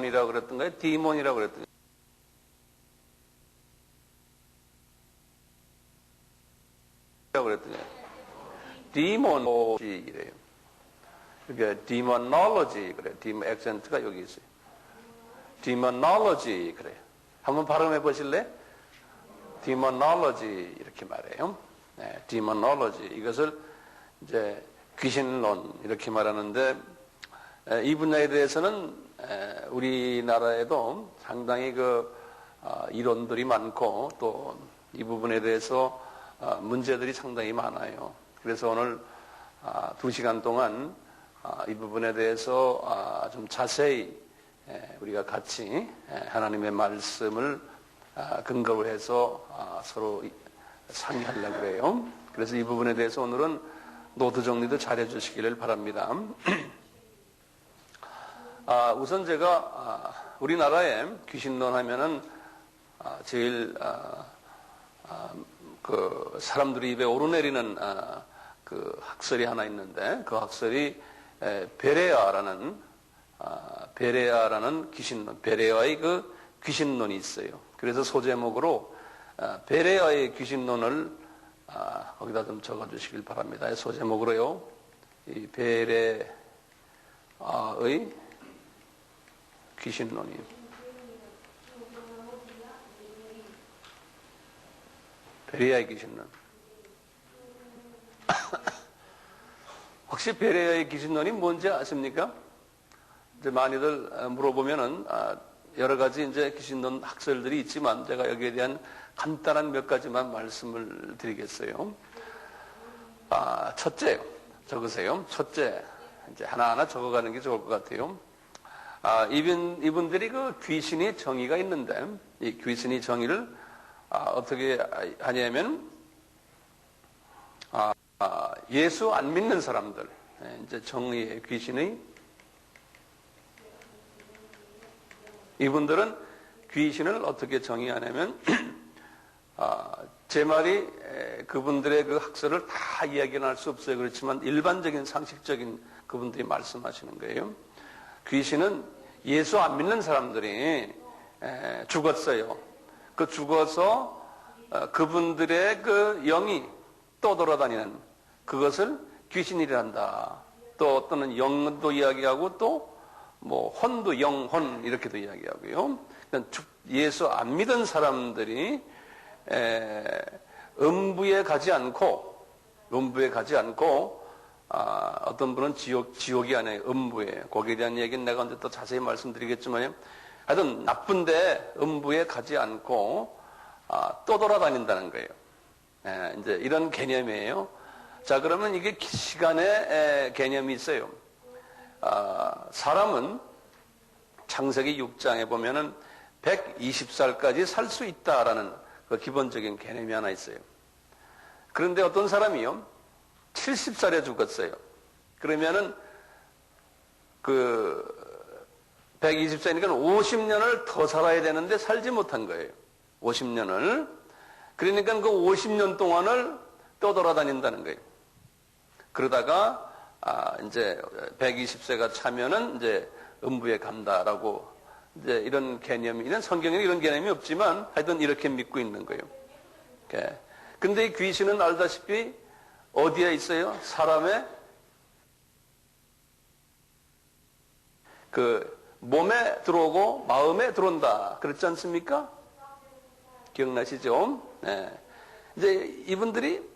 데몬이라고 그랬던가요? 디몬이라고 그랬던가요? 디모노지래요. 그러니까 디모놀로지 그래. 디모 액센트가 여기 있어요. 디모놀로지 그래요. 한번 발음해 보실래? 디모놀로지 이렇게 말해요. 네, 디모놀로지 이것을 이제 귀신론 이렇게 말하는데 이 분야에 대해서는 우리나라에도 상당히 이론들이 많고 또 이 부분에 대해서 문제들이 상당히 많아요. 그래서 오늘 2시간 동안 이 부분에 대해서 좀 자세히 우리가 같이 하나님의 말씀을 근거로 해서 서로 상의하려고 그래요. 그래서 이 부분에 대해서 오늘은 노트 정리도 잘 해주시기를 바랍니다. 우선 제가 우리나라에 귀신론 하면은 제일 그 사람들이 입에 오르내리는 그 학설이 하나 있는데 그 학설이 베레아라는 귀신론, 베레아의 그 귀신론이 있어요. 그래서 소제목으로 베레아의 귀신론을 거기다 좀 적어주시길 바랍니다. 소제목으로요. 이 베레아의 귀신론이. 베레아의 귀신론. 혹시 베레아의 귀신론이 뭔지 아십니까? 이제 많이들 물어보면은 여러 가지 이제 귀신론 학설들이 있지만 제가 여기에 대한 간단한 몇 가지만 말씀을 드리겠어요. 첫째요. 적으세요. 첫째. 이제 하나하나 적어가는 게 좋을 것 같아요. 이분들이 그 귀신의 정의가 있는데 이 귀신의 정의를 어떻게 하냐면 예수 안 믿는 사람들 이제 정의의 귀신의 이분들은 귀신을 어떻게 정의하냐면 제 말이 그분들의 그 학설을 다 이야기는 할 수 없어요. 그렇지만 일반적인 상식적인 그분들이 말씀하시는 거예요. 귀신은 예수 안 믿는 사람들이 죽었어요. 그 죽어서 그분들의 그 영이 또 돌아다니는 그것을 귀신이란다. 또 또는 영도 이야기하고 또 뭐 혼도 영혼 이렇게도 이야기하고요. 예수 안 믿은 사람들이 음부에 가지 않고 어떤 분은 지옥이 아니에요. 음부에. 거기에 대한 얘기는 내가 언제 또 자세히 말씀드리겠지만요. 하여튼 나쁜데 음부에 가지 않고 또 돌아다닌다는 거예요. 이제 이런 개념이에요. 자, 그러면 이게 시간의 개념이 있어요. 사람은 창세기 6장에 보면은 120살까지 살 수 있다라는 그 기본적인 개념이 하나 있어요. 그런데 어떤 사람이요, 70살에 죽었어요. 그러면은 그 120살이니까 50년을 더 살아야 되는데 살지 못한 거예요. 50년을. 그러니까 그 50년 동안을 또 돌아다닌다는 거예요. 그러다가 이제 120세가 차면은 이제 음부에 간다라고 이제 이런 개념이 있는 성경에는 이런 개념이 없지만 하여튼 이렇게 믿고 있는 거예요. 근데 이 귀신은 알다시피 어디에 있어요? 사람의 그 몸에 들어오고 마음에 들어온다. 그렇지 않습니까? 기억나시죠? 네. 이제 이분들이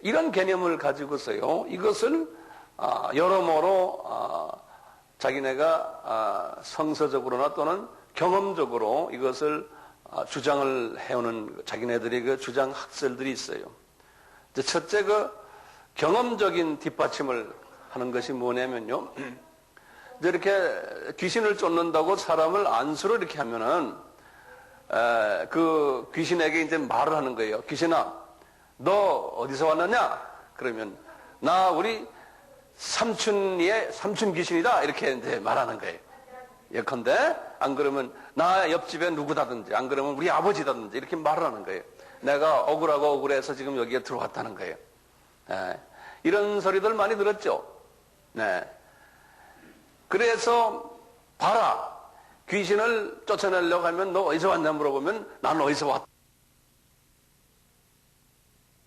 이런 개념을 가지고서요, 이것을 여러모로 자기네가 성서적으로나 또는 경험적으로 이것을 주장을 해오는 자기네들의 그 주장 학설들이 있어요. 이제 첫째 그 경험적인 뒷받침을 하는 것이 뭐냐면요, 이제 이렇게 귀신을 쫓는다고 사람을 안수로 이렇게 하면은 그 귀신에게 이제 말을 하는 거예요. 귀신아, 너 어디서 왔느냐? 그러면 나 우리 삼촌의 삼촌 귀신이다 이렇게 이제 말하는 거예요. 예컨대 안 그러면 나 옆집에 누구다든지 안 그러면 우리 아버지다든지 이렇게 말을 하는 거예요. 내가 억울하고 억울해서 지금 여기에 들어왔다는 거예요. 이런 소리들 많이 들었죠. 네. 그래서 봐라, 귀신을 쫓아내려고 하면 너 어디서 왔냐 물어보면 난 어디서 왔다.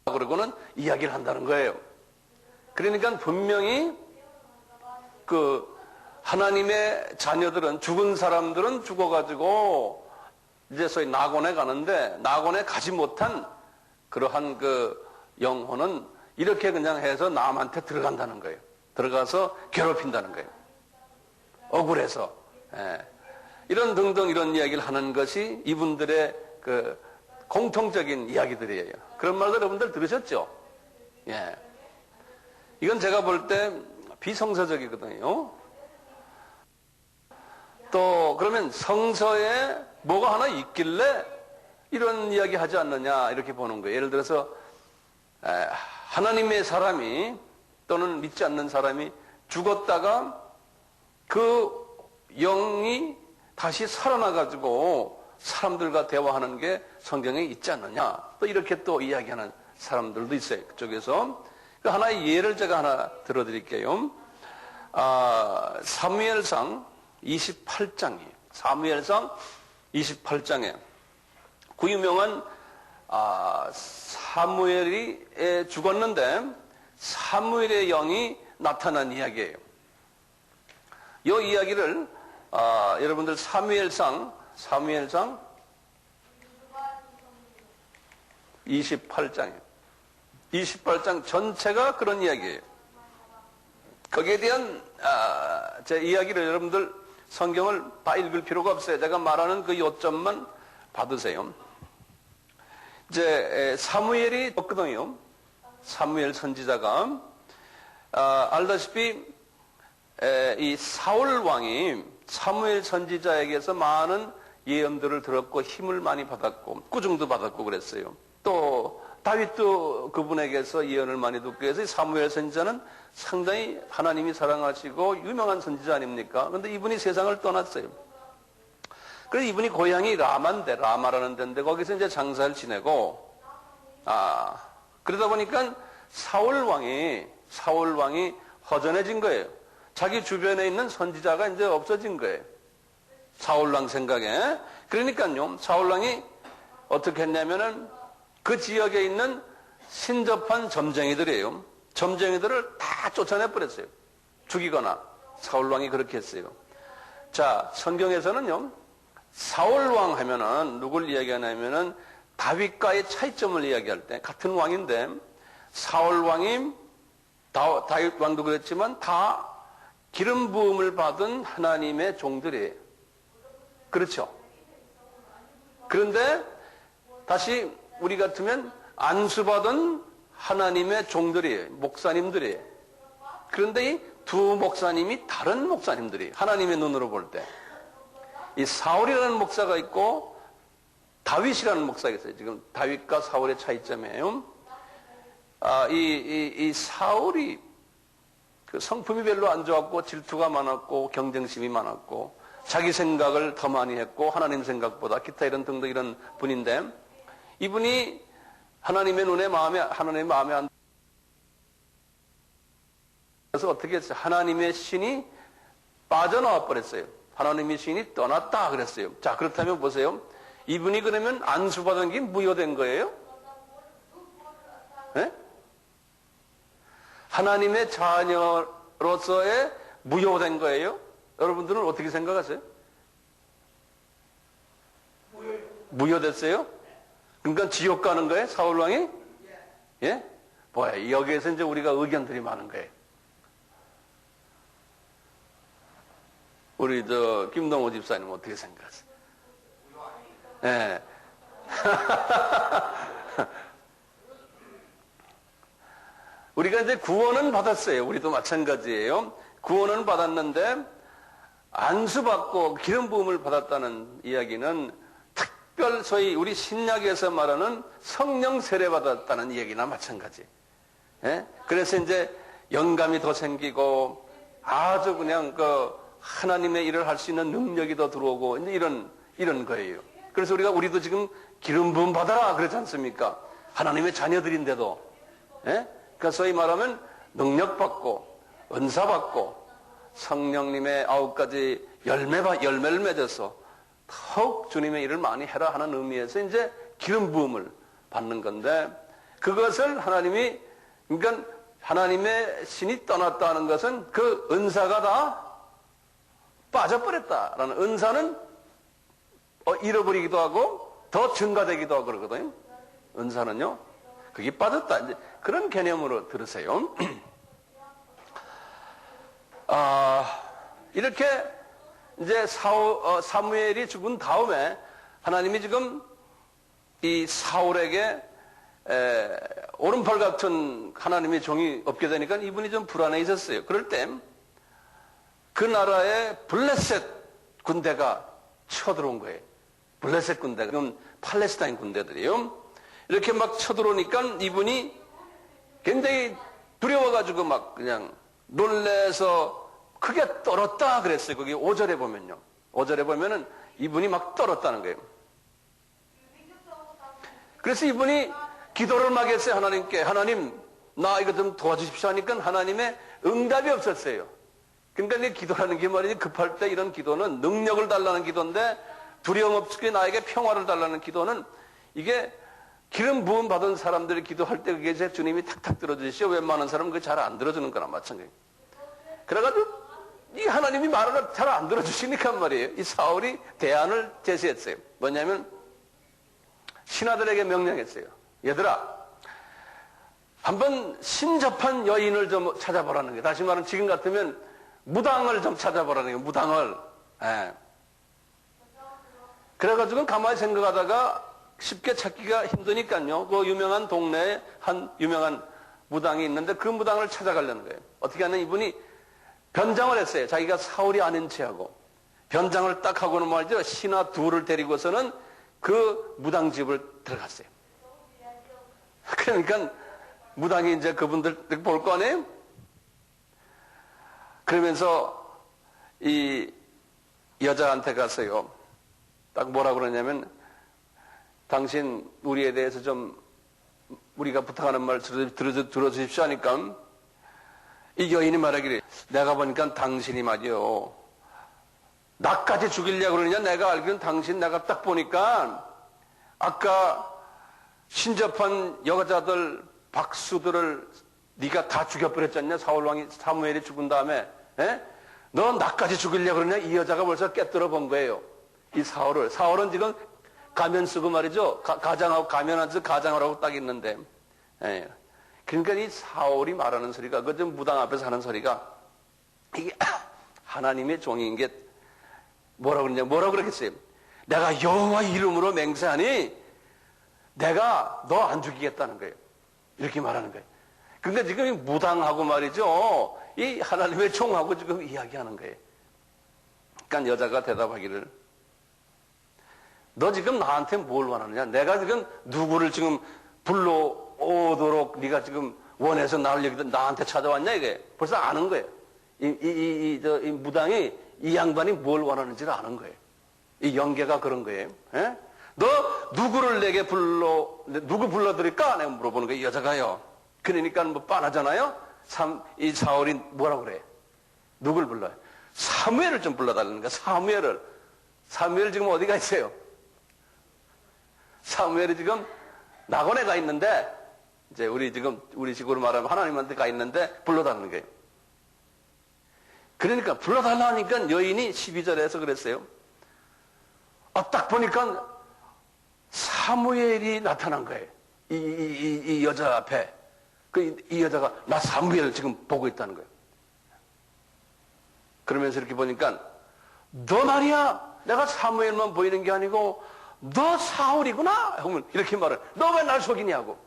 그러고는 이야기를 한다는 거예요. 그러니까 분명히 하나님의 자녀들은, 죽은 사람들은 죽어가지고 이제 소위 낙원에 가는데, 낙원에 가지 못한 그러한 영혼은 이렇게 그냥 해서 남한테 들어간다는 거예요. 들어가서 괴롭힌다는 거예요. 억울해서. 이런 등등 이런 이야기를 하는 것이 이분들의 공통적인 이야기들이에요. 그런 말들 여러분들 들으셨죠? 예. 이건 제가 볼 때 비성서적이거든요. 또 그러면 성서에 뭐가 하나 있길래 이런 이야기 하지 않느냐 이렇게 보는 거예요. 예를 들어서 하나님의 사람이 또는 믿지 않는 사람이 죽었다가 그 영이 다시 살아나가지고 사람들과 대화하는 게 성경에 있지 않느냐, 또 이렇게 또 이야기하는 사람들도 있어요. 그쪽에서. 하나의 예를 제가 하나 들어드릴게요. 사무엘상 28장이에요. 사무엘상 28장에 그 유명한 사무엘이 죽었는데 사무엘의 영이 나타난 이야기예요. 이 이야기를 여러분들 사무엘상 28장이에요. 28장 전체가 그런 이야기예요. 거기에 대한 제 이야기를 여러분들 성경을 다 읽을 필요가 없어요. 제가 말하는 그 요점만 받으세요. 이제 사무엘이 없거든요. 사무엘 선지자가 알다시피 이 사울 왕이 사무엘 선지자에게서 많은 예언들을 들었고 힘을 많이 받았고 꾸중도 받았고 그랬어요. 또 다윗도 그분에게서 예언을 많이 듣고 해서 사무엘 선지자는 상당히 하나님이 사랑하시고 유명한 선지자 아닙니까? 그런데 이분이 세상을 떠났어요. 그래서 이분이 고향이 라마인데, 라마라는 데인데 거기서 이제 장사를 지내고 그러다 보니까 사울 왕이 허전해진 거예요. 자기 주변에 있는 선지자가 이제 없어진 거예요. 사울 왕 생각에. 그러니까요, 사울 왕이 어떻게 했냐면은 그 지역에 있는 신접한 점쟁이들이에요. 점쟁이들을 다 쫓아내버렸어요. 죽이거나. 사울 왕이 그렇게 했어요. 자, 성경에서는요, 사울 왕 하면은 누굴 이야기하냐면은 다윗과의 차이점을 이야기할 때 같은 왕인데 사울 왕이 다윗 왕도 그랬지만 다 기름 부음을 받은 하나님의 종들이에요. 그렇죠? 그런데 다시 우리 같으면 안수받은 하나님의 종들이에요. 목사님들이에요. 그런데 이 두 목사님이 다른 목사님들이에요. 하나님의 눈으로 볼 때. 이 사울이라는 목사가 있고 다윗이라는 목사가 있어요. 지금 다윗과 사울의 차이점이에요. 이 사울이 그 성품이 별로 안 좋았고 질투가 많았고 경쟁심이 많았고 자기 생각을 더 많이 했고 하나님 생각보다 기타 이런 등등 이런 분인데 이분이 하나님의 마음에 안 그래서 어떻게 했어요? 하나님의 신이 빠져나와 버렸어요. 하나님의 신이 떠났다 그랬어요. 자, 그렇다면 보세요. 이분이 그러면 안수받은 게 무효된 거예요? 네? 하나님의 자녀로서의 무효된 거예요? 여러분들은 어떻게 생각하세요? 무효됐어요? 그러니까 지옥 가는 거예요? 사울왕이? 예? 뭐야, 여기에서 이제 우리가 의견들이 많은 거예요. 우리 김동호 집사님 어떻게 생각하세요? 예. 우리가 이제 구원은 받았어요. 우리도 마찬가지예요. 구원은 받았는데 안수받고 기름 부음을 받았다는 이야기는 특별 소위 우리 신약에서 말하는 성령 세례 받았다는 이야기나 마찬가지. 예? 그래서 이제 영감이 더 생기고 아주 그냥 하나님의 일을 할 수 있는 능력이 더 들어오고 이제 이런 거예요. 그래서 우리도 지금 기름 부음 받아라 그러지 않습니까? 하나님의 자녀들인데도. 예? 그러니까 소위 말하면 능력 받고 은사 받고 성령님의 9가지 열매를 맺어서 더욱 주님의 일을 많이 해라 하는 의미에서 이제 기름 부음을 받는 건데, 그것을 하나님이, 그러니까 하나님의 신이 떠났다는 것은 그 은사가 다 빠져버렸다라는, 은사는 잃어버리기도 하고 더 증가되기도 하고 그러거든요. 은사는요, 그게 빠졌다, 이제 그런 개념으로 들으세요. 이렇게 이제 사무엘이 죽은 다음에 하나님이 지금 이 사울에게 오른팔 같은 하나님의 종이 없게 되니까 이분이 좀 불안해졌어요. 그럴 때 그 나라에 블레셋 군대가 쳐들어온 거예요. 블레셋 군대가, 그럼 팔레스타인 군대들이요. 이렇게 막 쳐들어오니까 이분이 굉장히 두려워가지고 막 그냥 놀래서 크게 떨었다 그랬어요. 거기 5절에 보면요. 5절에 보면은 이분이 막 떨었다는 거예요. 그래서 이분이 기도를 막 했어요. 하나님께. 하나님, 나 이거 좀 도와주십시오 하니까 하나님의 응답이 없었어요. 그러니까 이 기도라는 게 말이지, 급할 때 이런 기도는 능력을 달라는 기도인데, 두려움 없게 나에게 평화를 달라는 기도는, 이게 기름 부음 받은 사람들이 기도할 때 그게 제 주님이 탁탁 들어주시오. 웬만한 사람은 그게 잘 안 들어주는 거나 마찬가지예요. 그래가지고 이 하나님이 말을 잘 안 들어주시니까 말이에요. 이 사울이 대안을 제시했어요. 뭐냐면 신하들에게 명령했어요. 얘들아, 한번 신접한 여인을 좀 찾아보라는 거예요. 다시 말하면 지금 같으면 무당을 좀 찾아보라는 거예요. 무당을. 예. 그래가지고 가만히 생각하다가 쉽게 찾기가 힘드니까요. 그 유명한 동네에 한 유명한 무당이 있는데 그 무당을 찾아가려는 거예요. 어떻게 하면 이분이 변장을 했어요. 자기가 사울이 아닌 체하고 변장을 딱 하고는 말이죠. 신하 둘을 데리고서는 그 무당집을 들어갔어요. 그러니까 무당이 이제 그분들 볼 거 아니에요? 그러면서 이 여자한테 가서요. 딱 뭐라 그러냐면, 당신 우리에 대해서 좀 우리가 부탁하는 말 들어주십시오 하니까 이 여인이 말하기를, 내가 보니까 당신이 말이요, 나까지 죽이려고 그러느냐. 내가 알기로는 당신, 내가 딱 보니까 아까 신접한 여자들 박수들을 네가 다 죽여버렸잖냐. 사울왕이, 사무엘이 죽은 다음에. 너 나까지 죽이려고 그러냐. 이 여자가 벌써 깨뜨려 본 거예요. 이 사울은 지금 가면 쓰고 말이죠. 가장하고 가면하면서 가장을 하고 딱 있는데. 그러니까 이 사울이 말하는 소리가, 그 좀 무당 앞에서 하는 소리가, 이게 하나님의 종인 게 뭐라고 그러겠어요. 내가 여호와 이름으로 맹세하니 내가 너 안 죽이겠다는 거예요. 이렇게 말하는 거예요. 그러니까 지금 이 무당하고 말이죠. 이 하나님의 종하고 지금 이야기하는 거예요. 그러니까 여자가 대답하기를, 너 지금 나한테 뭘 원하느냐? 내가 지금 누구를 지금 불러오도록 네가 지금 원해서 나를 여기다 나한테 찾아왔냐? 이게 벌써 아는 거예요. 이 무당이, 이 양반이 뭘 원하는지를 아는 거예요. 이 연계가 그런 거예요. 너 누구를 내게 누구 불러드릴까? 내가 물어보는 거예요. 이 여자가요. 그러니까 뭐 빤하잖아요. 이 사울이 뭐라고 그래? 누굴 불러요? 사무엘을 좀 불러달라는 거야. 사무엘 지금 어디가 있어요? 사무엘이 지금 낙원에 가 있는데, 이제 우리 식으로 말하면 하나님한테 가 있는데 불러달라는 거예요. 그러니까 불러달라니까 여인이 12절에서 그랬어요. 딱 보니까 사무엘이 나타난 거예요. 이 여자 앞에. 이 여자가 나 사무엘을 지금 보고 있다는 거예요. 그러면서 이렇게 보니까, 너 말이야, 내가 사무엘만 보이는 게 아니고 너 사울이구나 하면 이렇게 말을, 너 왜 날 속이냐고.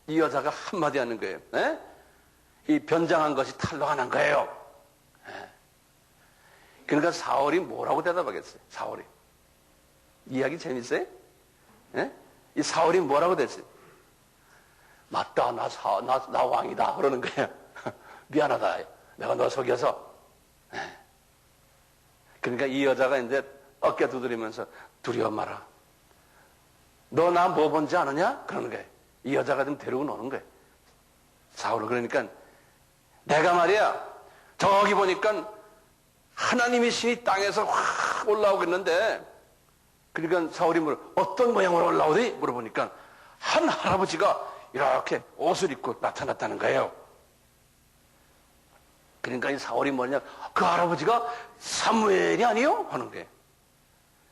이 여자가 한마디 하는 거예요. 이 변장한 것이 탈로 안 한 거예요. 그러니까 사울이 뭐라고 대답하겠어요? 사울이. 이야기 재밌어요? 이 사울이 뭐라고 됐어요? 맞다, 나 왕이다 그러는 거예요. 미안하다, 내가 너 속여서. 그러니까 이 여자가 이제 어깨 두드리면서, 두려워 마라, 너 나 뭐 본지 아느냐? 그러는 거예요. 이 여자가 좀 데리고 노는 거예요, 사울을. 그러니까 내가 말이야, 저기 보니까 하나님의 신이 땅에서 확 올라오겠는데, 그러니까 사울이 어떤 모양으로 올라오더니 물어보니까 한 할아버지가 이렇게 옷을 입고 나타났다는 거예요. 그러니까 이 사울이 뭐냐, 그 할아버지가 사무엘이 아니요? 하는 거예요.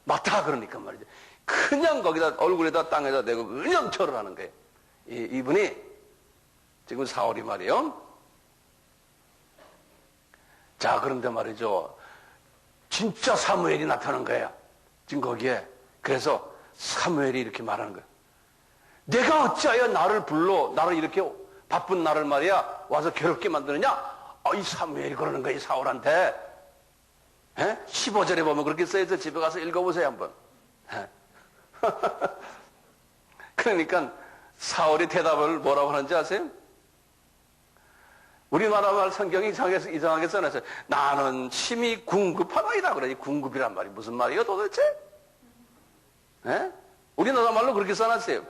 맞다 그러니까 말이죠. 그냥 거기다 얼굴에다 땅에다 대고 그냥 절을 하는 거예요. 이분이 지금 사울이 말이에요. 자, 그런데 말이죠, 진짜 사무엘이 나타난 거예요. 지금 거기에. 그래서 사무엘이 이렇게 말하는 거예요. 내가 어찌하여 나를 불러, 나를 이렇게 바쁜 나를 말이야 와서 괴롭게 만드느냐? 이 사무엘이 그러는 거야, 이 사울한테. 15절에 보면 그렇게 써있어. 집에 가서 읽어보세요, 한번. 그러니까 사울이 대답을 뭐라고 하는지 아세요? 우리나라 말 성경이 이상하게 써놨어요. 나는 심히 궁급하나이다. 그러지. 궁급이란 말이 무슨 말이에요, 도대체? 우리나라 말로 그렇게 써놨어요.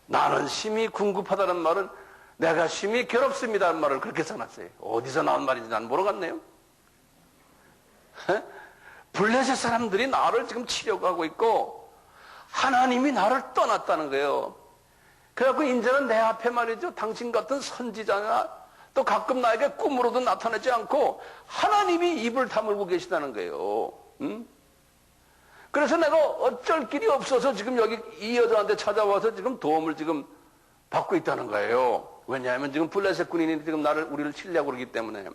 나는 심히 궁급하다는 말은 내가 심히 괴롭습니다는 말을 그렇게 써놨어요. 어디서 나온 말인지 난 모르겠네요. 블레셋 사람들이 나를 지금 치려고 하고 있고 하나님이 나를 떠났다는 거예요. 그래갖고 이제는 내 앞에 말이죠, 당신 같은 선지자나 또 가끔 나에게 꿈으로도 나타나지 않고 하나님이 입을 다물고 계시다는 거예요. 그래서 내가 어쩔 길이 없어서 지금 여기 이 여자한테 찾아와서 지금 도움을 지금 받고 있다는 거예요. 왜냐하면 지금 블레셋 군인이 지금 우리를 치려고 그러기 때문에.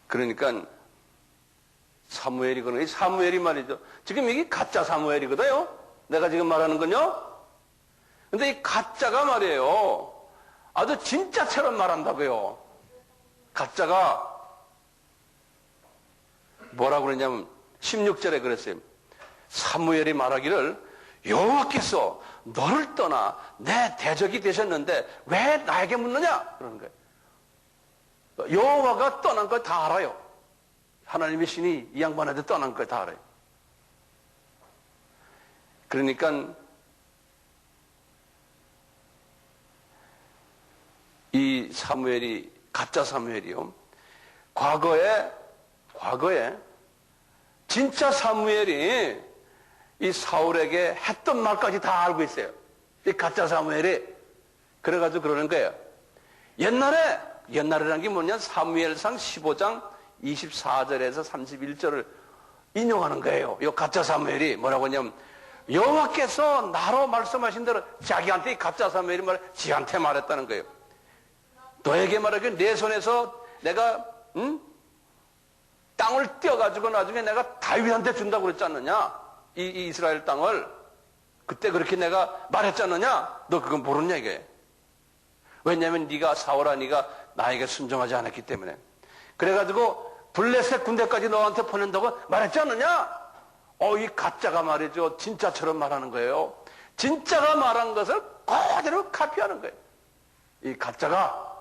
그러니까 사무엘이 그러니, 사무엘이 말이죠, 지금 이게 가짜 사무엘이거든요. 내가 지금 말하는 건요. 근데 이 가짜가 말이에요, 아주 진짜처럼 말한다고요. 가짜가 뭐라고 그러냐면 16절에 그랬어요. 사무엘이 말하기를 여호와께서 너를 떠나 내 대적이 되셨는데 왜 나에게 묻느냐? 그러는 거예요. 여호와가 떠난 걸 다 알아요. 하나님의 신이 이 양반한테 떠난 걸 다 알아요. 그러니까 이 사무엘이, 가짜 사무엘이요, 과거에 진짜 사무엘이 이 사울에게 했던 말까지 다 알고 있어요. 이 가짜 사무엘이. 그래가지고 그러는 거예요. 옛날이라는 게 뭐냐, 사무엘상 15장 24절에서 31절을 인용하는 거예요. 이 가짜 사무엘이 뭐라고 하냐면, 여호와께서 나로 말씀하신 대로 자기한테, 이 가짜 사무엘이 지한테 말했다는 거예요. 너에게 말하기를 내 손에서 내가 땅을 떼어가지고 나중에 내가 다윗한테 준다고 그랬지 않느냐? 이 이스라엘 땅을. 그때 그렇게 내가 말했지 않느냐? 너 그건 모르냐 이게. 왜냐하면 네가 사울아, 네가 나에게 순종하지 않았기 때문에. 그래가지고 블레셋 군대까지 너한테 보낸다고 말했지 않느냐? 이 가짜가 말이죠, 진짜처럼 말하는 거예요. 진짜가 말한 것을 그대로 카피하는 거예요. 이 가짜가.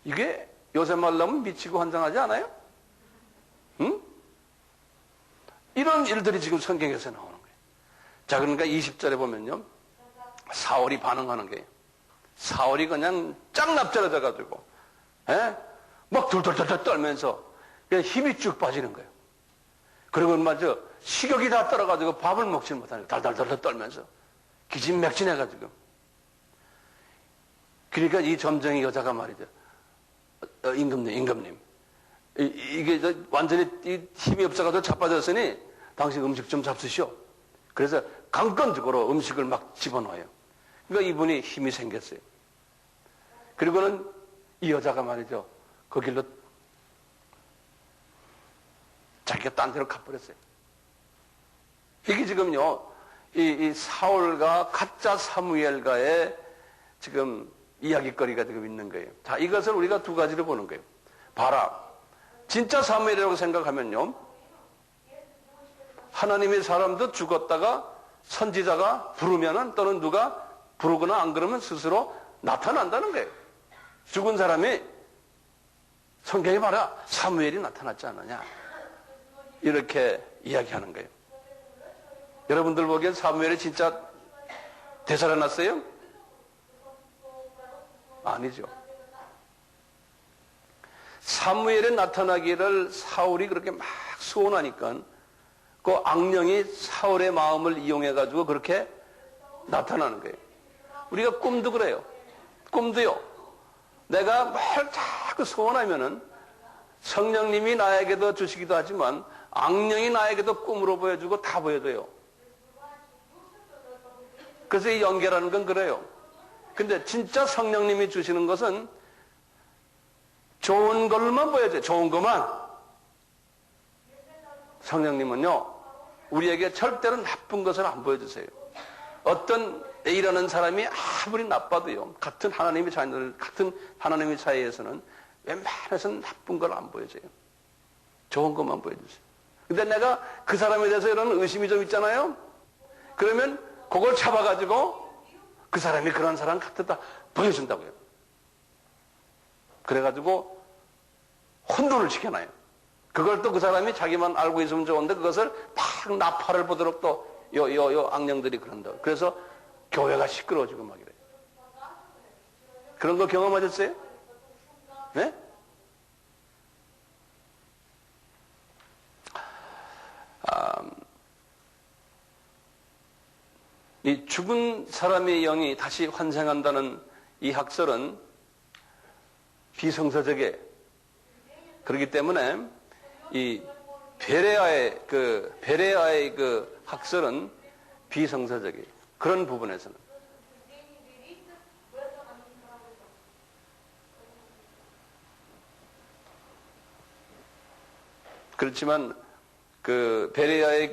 이게 요새 말로 하면 미치고 환장하지 않아요? 응? 이런 일들이 지금 성경에서 나오는 거예요. 자, 그러니까 20절에 보면요, 사울이 반응하는 거예요. 사울이 그냥 짱납절해져가지고, 막 돌돌돌돌 떨면서 그냥 힘이 쭉 빠지는 거예요. 그리고 맞아, 식욕이 다 떨어가지고 밥을 먹지 못하는 거예요. 달달달달 떨면서. 기진맥진해가지고. 그러니까 이 점쟁이 여자가 말이죠, 임금님. 이게 완전히 힘이 없어가지고 자빠졌으니 당신 음식 좀 잡수시오. 그래서 강건적으로 음식을 막 집어넣어요. 그러니까 이분이 힘이 생겼어요. 그리고는 이 여자가 말이죠, 그 길로 자기가 딴 데로 가버렸어요. 이게 지금요, 이 사울과 가짜 사무엘과의 지금 이야기거리가 지금 있는 거예요. 자, 이것을 우리가 두 가지로 보는 거예요. 봐라. 진짜 사무엘이라고 생각하면요, 하나님의 사람도 죽었다가 선지자가 부르면은, 또는 누가 부르거나 안 그러면 스스로 나타난다는 거예요. 죽은 사람이, 성경에 봐라, 사무엘이 나타났지 않느냐, 이렇게 이야기하는 거예요. 여러분들 보기엔 사무엘이 진짜 되살아났어요? 아니죠. 사무엘에 나타나기를 사울이 그렇게 막 소원하니까 그 악령이 사울의 마음을 이용해가지고 그렇게 나타나는 거예요. 우리가 꿈도 그래요. 꿈도요. 내가 뭘 자꾸 소원하면은 성령님이 나에게도 주시기도 하지만 악령이 나에게도 꿈으로 보여주고 다 보여줘요. 그래서 이 연계라는 건 그래요. 근데 진짜 성령님이 주시는 것은 좋은 걸로만 보여줘요. 좋은 것만. 성령님은요, 우리에게 절대로 나쁜 것을 안 보여주세요. 어떤 A라는 사람이 아무리 나빠도요, 같은 하나님의 사이에서는 웬만해서는 나쁜 걸 안 보여줘요. 좋은 것만 보여주세요. 근데 내가 그 사람에 대해서 이런 의심이 좀 있잖아요? 그러면 그걸 잡아가지고 그 사람이 그런 사람 같았다 보여준다고요. 그래가지고 혼돈을 시켜놔요. 그걸 또 그 사람이 자기만 알고 있으면 좋은데 그것을 팍 나팔을 보도록 또 요 악령들이 그런다. 그래서 교회가 시끄러워지고 막 이래요. 그런 거 경험하셨어요? 네? 이 죽은 사람의 영이 다시 환생한다는 이 학설은 비성서적이에요. 그렇기 때문에 이 베레아의 그 학설은 비성서적이에요. 그런 부분에서는. 그렇지만 그 베레아의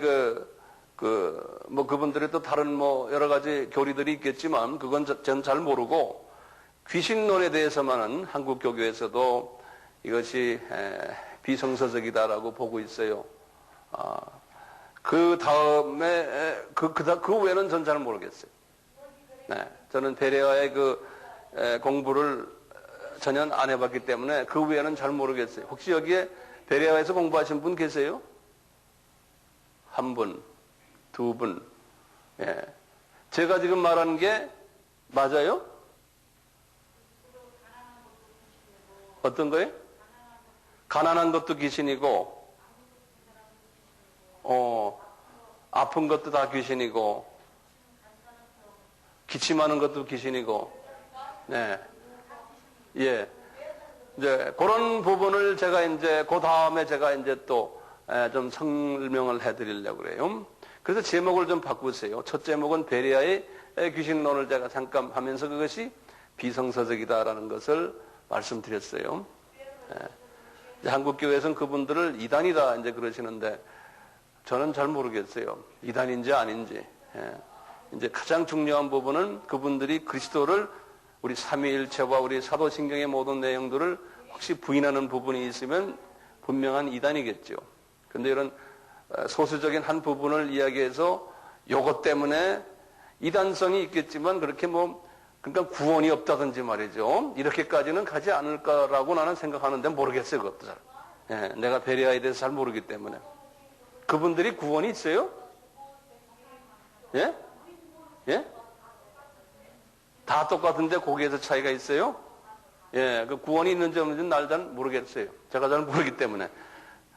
그분들의 또 다른 여러 가지 교리들이 있겠지만 그건 전 잘 모르고 귀신론에 대해서만은 한국 교교에서도 이것이 비성서적이다라고 보고 있어요. 그 다음에 그 외에는 전 잘 모르겠어요. 네, 저는 베레아의 공부를 전혀 안 해봤기 때문에 그 외에는 잘 모르겠어요. 혹시 여기에 베레아에서 공부하신 분 계세요? 한 분, 두 분. 예. 제가 지금 말하는 게 맞아요? 어떤 거예요? 가난한 것도 귀신이고, 아픈 것도 다 귀신이고, 기침하는 것도 귀신이고, 네. 예. 이제 그런 부분을 제가 이제 그 다음에 제가 이제 또 좀 설명을 해드리려고 그래요. 그래서 제목을 좀 바꾸세요. 첫 제목은 베레아의 귀신론을 제가 잠깐 하면서 그것이 비성서적이다라는 것을 말씀드렸어요. 한국교회에서는 그분들을 이단이다 이제 그러시는데 저는 잘 모르겠어요. 이단인지 아닌지. 이제 가장 중요한 부분은 그분들이 그리스도를 우리 삼위일체와 우리 사도신경의 모든 내용들을 혹시 부인하는 부분이 있으면 분명한 이단이겠죠. 그런데 이런 소수적인 한 부분을 이야기해서 요것 때문에 이단성이 있겠지만 그렇게 그러니까 구원이 없다든지 말이죠. 이렇게까지는 가지 않을 거라고 나는 생각하는데 모르겠어요. 그것도 잘. 예, 내가 베레아에 대해서 잘 모르기 때문에. 그분들이 구원이 있어요? 예? 예? 다 똑같은데 거기에서 차이가 있어요? 예, 그 구원이 있는지 없는지는 날 잘 모르겠어요. 제가 잘 모르기 때문에.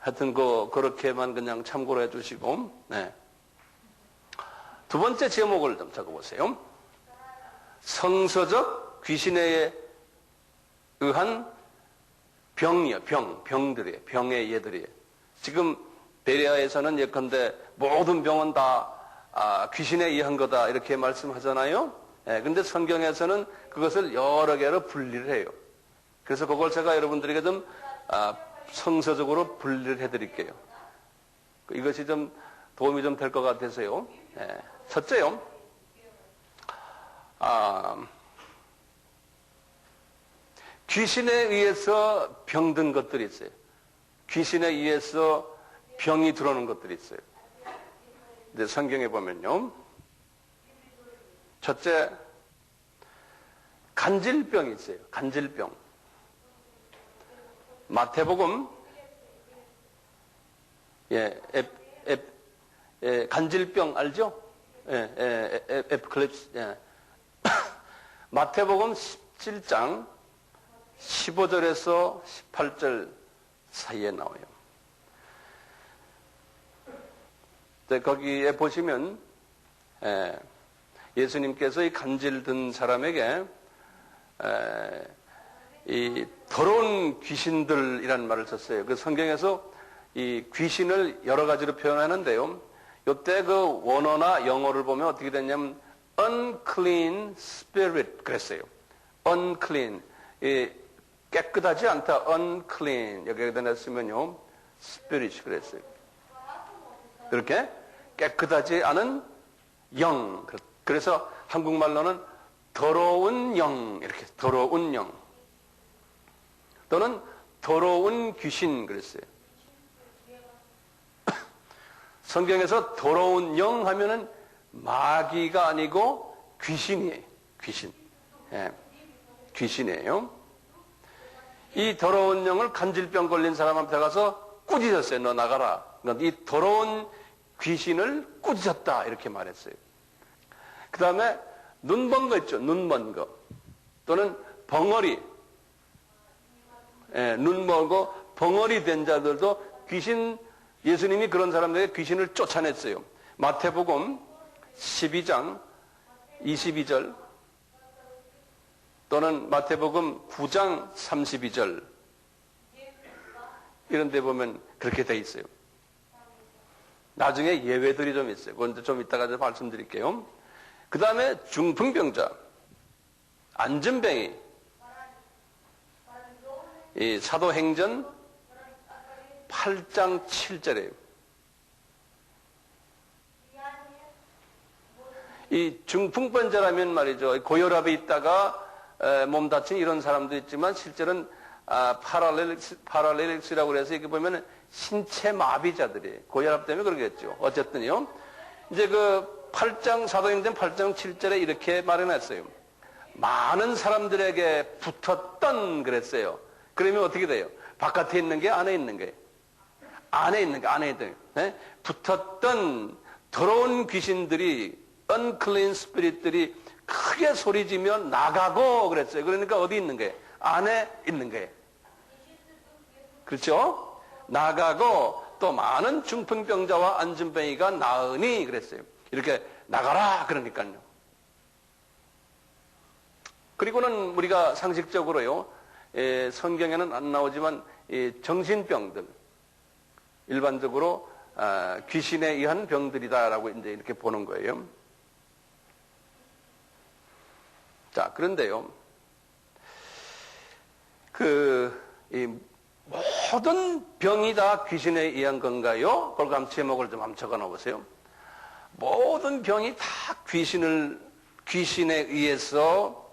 하여튼 그렇게만 그냥 참고로 해주시고, 네. 두 번째 제목을 좀 적어보세요. 성서적 귀신에 의한 병이요, 병들이에요. 병의 예들이에요. 지금 베레아에서는 예컨대 모든 병은 다 귀신에 의한 거다 이렇게 말씀하잖아요. 예, 근데 성경에서는 그것을 여러 개로 분리를 해요. 그래서 그걸 제가 여러분들에게 좀 성서적으로 분리를 해드릴게요. 이것이 좀 도움이 좀 될 것 같아서요. 예, 첫째요. 귀신에 의해서 병든 것들이 있어요. 귀신에 의해서 병이 들어오는 것들이 있어요. 근데 성경에 보면요. 첫째, 간질병이 있어요. 간질병. 마태복음, 간질병 알죠? 에피클립스. 마태복음 17장 15절에서 18절 사이에 나와요. 거기에 보시면 예수님께서 이 간질 든 사람에게 이 더러운 귀신들이라는 말을 썼어요. 그 성경에서 이 귀신을 여러 가지로 표현하는데요. 이때 그 원어나 영어를 보면 어떻게 됐냐면 unclean spirit 그랬어요. unclean 깨끗하지 않다. unclean 여기에다 냈으면요 spirit 그랬어요. 그렇게 깨끗하지 않은 영. 그래서 한국말로는 더러운 영 이렇게 더러운 영 또는 더러운 귀신 그랬어요. 성경에서 더러운 영 하면은 마귀가 아니고 귀신이에요. 귀신. 예, 귀신이에요. 이 더러운 영을 간질병 걸린 사람한테 가서 꾸짖었어요. 너 나가라. 그러니까 이 더러운 귀신을 꾸짖었다 이렇게 말했어요. 그 다음에 눈 먼 거 있죠. 눈 먼 거. 또는 벙어리. 예, 눈 멀고 벙어리 된 자들도 귀신 예수님이 그런 사람들에게 귀신을 쫓아냈어요. 마태복음 12장 22절 또는 마태복음 9장 32절 이런 데 보면 그렇게 돼 있어요. 나중에 예외들이 좀 있어요. 그건 좀 이따가 말씀드릴게요. 그 다음에 중풍병자, 안전뱅이, 이 사도행전 8장 7절이에요. 이 중풍병자라면 말이죠. 고혈압에 있다가 몸 다친 이런 사람도 있지만 실제로는 파랄렐릭스라고 그래서 이렇게 보면 신체 마비자들이 고혈압 때문에 그러겠죠. 어쨌든요. 이제 그 8장 사도행전 8장 7절에 이렇게 말해놨어요. 많은 사람들에게 붙었던 그랬어요. 그러면 어떻게 돼요? 바깥에 있는 게 안에 있는 거예요. 안에 있는 게 안에 있는 거예요. 붙었던 더러운 귀신들이 unclean spirit들이 크게 소리지며 나가고 그랬어요. 그러니까 어디 있는 거예요? 안에 있는 거예요. 그렇죠? 나가고 또 많은 중풍병자와 안진뱅이가 나으니 그랬어요. 이렇게 나가라 그러니까요. 그리고는 우리가 상식적으로요. 성경에는 안 나오지만 정신병들 일반적으로 귀신에 의한 병들이다라고 이제 이렇게 보는 거예요. 자, 그런데요. 모든 병이 다 귀신에 의한 건가요? 그걸 한번 제목을 좀 한번 적어 놓으세요. 모든 병이 다 귀신에 의해서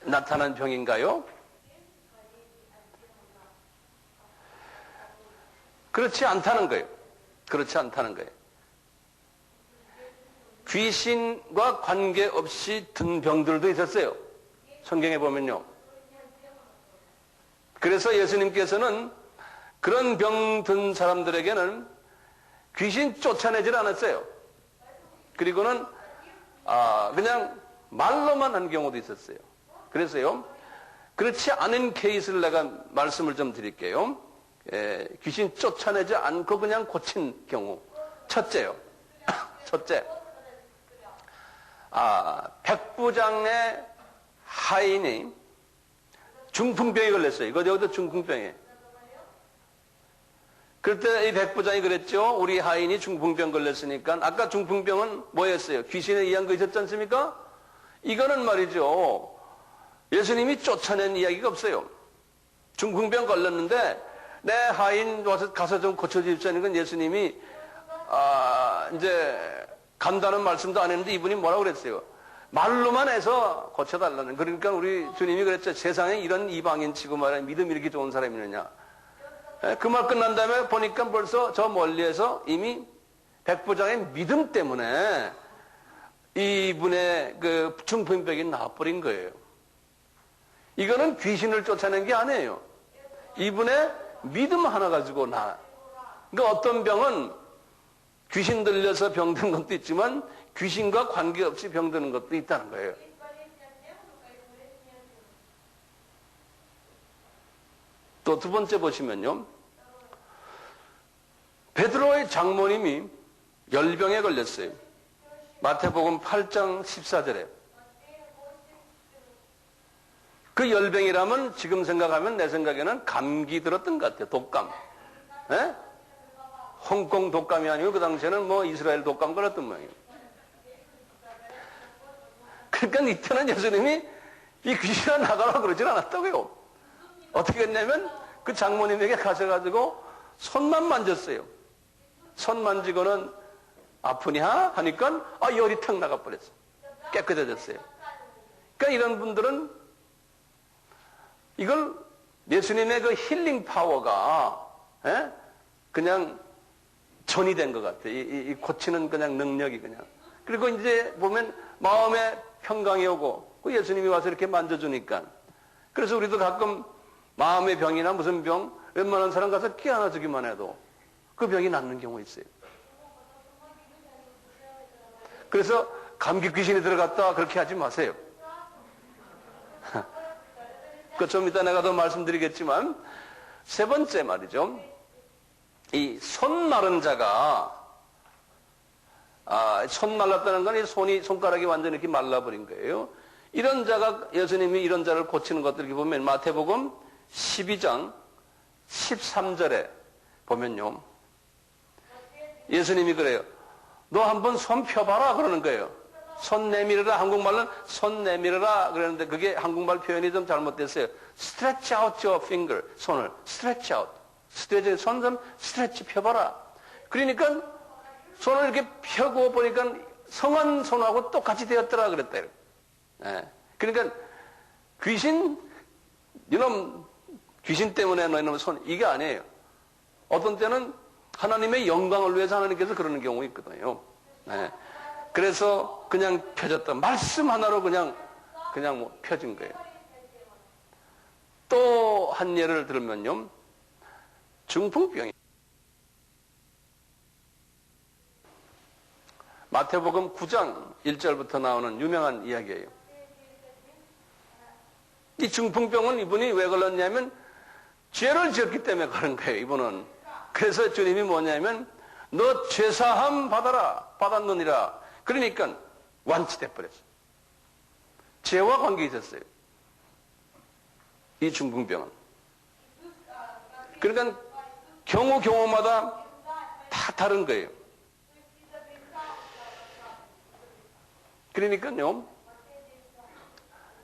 나타난 병인가요? 그렇지 않다는 거예요. 그렇지 않다는 거예요. 귀신과 관계없이 든 병들도 있었어요. 성경에 보면요. 그래서 예수님께서는 그런 병 든 사람들에게는 귀신 쫓아내질 않았어요. 그리고는 그냥 말로만 한 경우도 있었어요. 그래서요. 그렇지 않은 케이스를 내가 말씀을 좀 드릴게요. 귀신 쫓아내지 않고 그냥 고친 경우. 첫째요. 첫째. 백부장의 하인이 중풍병에 걸렸어요. 이거 여기도 중풍병이에요. 그때 이 백부장이 그랬죠. 우리 하인이 중풍병 걸렸으니까 아까 중풍병은 뭐였어요? 귀신에 의한 거 있었지 않습니까? 이거는 말이죠. 예수님이 쫓아낸 이야기가 없어요. 중풍병 걸렸는데 내 하인 와서 가서 좀 고쳐주십시오. 건 예수님이 이제 간다는 말씀도 안 했는데 이분이 뭐라고 그랬어요? 말로만 해서 고쳐달라는. 그러니까 우리 주님이 그랬죠. 세상에 이런 이방인 치고 말해 믿음이 이렇게 좋은 사람이 있느냐. 그 말 끝난 다음에 보니까 벌써 저 멀리에서 이미 백부장의 믿음 때문에 이분의 그 중풍병이 나와버린 거예요. 이거는 귀신을 쫓아낸 게 아니에요. 이분의 믿음 하나 가지고 그러니까 어떤 병은 귀신 들려서 병든 것도 있지만 귀신과 관계없이 병드는 것도 있다는 거예요. 또 두 번째 보시면요. 베드로의 장모님이 열병에 걸렸어요. 마태복음 8장 14절에. 그 열병이라면 지금 생각하면 내 생각에는 감기 들었던 것 같아요. 독감. 에? 홍콩 독감이 아니고 그 당시에는 뭐 이스라엘 독감 걸렸던 모양이에요. 그러니까 이때는 예수님이 이 귀신아 나가라 그러질 않았다고요. 어떻게 했냐면 그 장모님에게 가셔가지고 손만 만졌어요. 손 만지고는 아프냐 하니까 열이 탁 나가버렸어요. 깨끗해졌어요. 그러니까 이런 분들은 이걸 예수님의 그 힐링 파워가 그냥 전이 된 것 같아요. 이 고치는 그냥 능력이 그냥. 그리고 이제 보면 마음에 평강이 오고 그 예수님이 와서 이렇게 만져주니까. 그래서 우리도 가끔 마음의 병이나 무슨 병 웬만한 사람 가서 끼 안아주기만 해도 그 병이 낫는 경우 있어요. 그래서 감기 귀신이 들어갔다 그렇게 하지 마세요. 그 좀 이따 내가 더 말씀드리겠지만 세 번째 말이죠. 이 손 마른 자가 손 말랐다는 건 이 손가락이 완전히 이렇게 말라버린 거예요. 이런 자가 예수님이 이런 자를 고치는 것들 이렇게 보면 마태복음 12장 13절에 보면요. 예수님이 그래요. 너 한번 손 펴봐라 그러는 거예요. 손 내밀어라. 한국말로는 손 내밀어라 그러는데 그게 한국말 표현이 좀 잘못됐어요. Stretch out your finger. 손을 stretch out. 손 좀 스트레치 펴봐라. 그러니까 손을 이렇게 펴고 보니까 성한 손하고 똑같이 되었더라 그랬다. 예. 그러니까 이놈 귀신 때문에 너희놈 손 이게 아니에요. 어떤 때는 하나님의 영광을 위해서 하나님께서 그러는 경우 있거든요. 예. 그래서 그냥 펴졌다. 말씀 하나로 그냥 뭐 펴진 거예요. 또 한 예를 들면요. 중풍병이 마태복음 9장 1절부터 나오는 유명한 이야기예요. 이 중풍병은 이분이 왜 걸렸냐면 죄를 지었기 때문에 그런 거예요. 이분은. 그래서 주님이 뭐냐면 너 죄사함 받았느니라. 그러니까 완치돼 버렸어요. 죄와 관계 있었어요. 이 중풍병은. 그러니까 경우마다 다 다른 거예요. 그러니까요,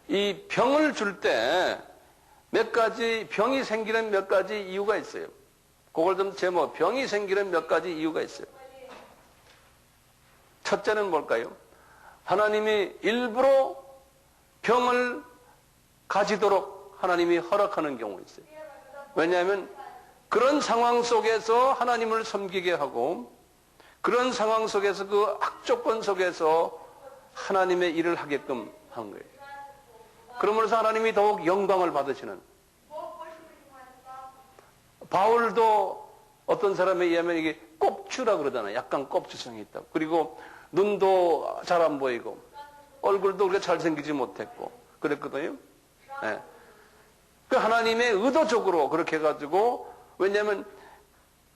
이 병을 줄 때 몇 가지, 병이 생기는 몇 가지 이유가 있어요. 그걸 좀 제목, 병이 생기는 몇 가지 이유가 있어요. 첫째는 뭘까요? 하나님이 일부러 병을 가지도록 하나님이 허락하는 경우가 있어요. 왜냐하면 그런 상황 속에서 하나님을 섬기게 하고 그런 상황 속에서 그 악조건 속에서 하나님의 일을 하게끔 한 거예요. 그러면서 하나님이 더욱 영광을 받으시는. 바울도 어떤 사람에 의하면 이게 꼽추라 그러잖아요. 약간 꼽추성이 있다고. 그리고 눈도 잘 안 보이고 얼굴도 그렇게 잘생기지 못했고 그랬거든요. 네. 그 하나님의 의도적으로 그렇게 해가지고 왜냐하면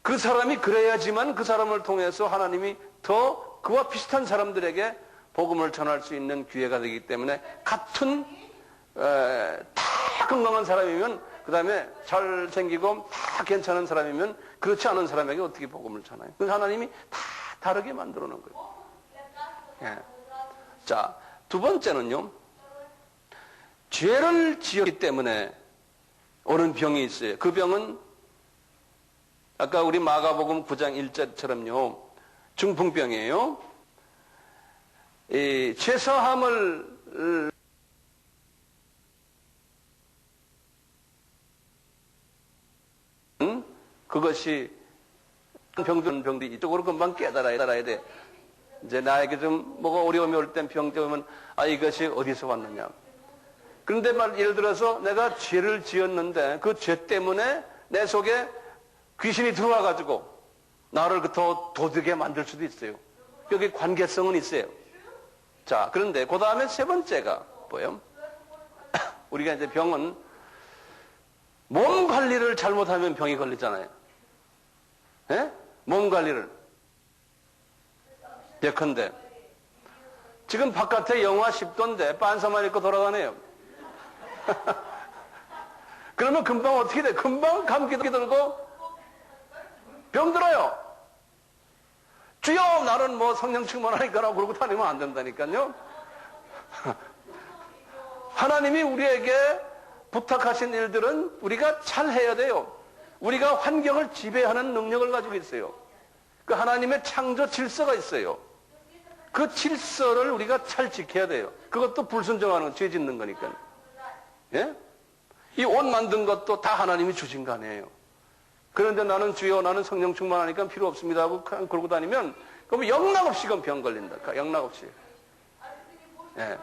그 사람이 그래야지만 그 사람을 통해서 하나님이 더 그와 비슷한 사람들에게 복음을 전할 수 있는 기회가 되기 때문에 같은 다 건강한 사람이면 그 다음에 잘생기고 다 괜찮은 사람이면 그렇지 않은 사람에게 어떻게 복음을 전해요? 그 하나님이 다 다르게 만들어 놓은 거예요. 예. 자, 두 번째는요. 죄를 지었기 때문에 오는 병이 있어요. 그 병은 아까 우리 마가복음 9장 1절처럼요. 중풍병이에요. 이 죄사함을 그것이 병들이 이쪽으로 금방 깨달아야 돼. 이제 나에게 좀 뭐가 어려움이 올 땐 병 때문에 이것이 어디서 왔느냐. 그런데 예를 들어서 내가 죄를 지었는데 그 죄 때문에 내 속에 귀신이 들어와 가지고 나를 더 도둑게 만들 수도 있어요. 여기 관계성은 있어요. 자, 그런데 그 다음에 세 번째가 뭐예요? 우리가 이제 병은 몸 관리를 잘못하면 병이 걸리잖아요. 예? 몸 관리를. 예컨대 지금 바깥에 영하 10도인데 빤스만 입고 돌아다녀요. 그러면 금방 어떻게 돼? 금방 감기 들고 병들어요. 주여 나는 뭐 성령 충만하니까라고 그러고 다니면 안 된다니까요. 하나님이 우리에게 부탁하신 일들은 우리가 잘 해야 돼요. 우리가 환경을 지배하는 능력을 가지고 있어요. 그 하나님의 창조 질서가 있어요. 그 질서를 우리가 잘 지켜야 돼요. 그것도 불순종하는 죄 짓는 거니까요. 예? 이 옷 만든 것도 다 하나님이 주신 거 아니에요. 그런데 나는 주여 나는 성령 충만하니까 필요 없습니다 하고 그러고 다니면 그러면 영락없이 그건 병 걸린다. 영락없이. 예.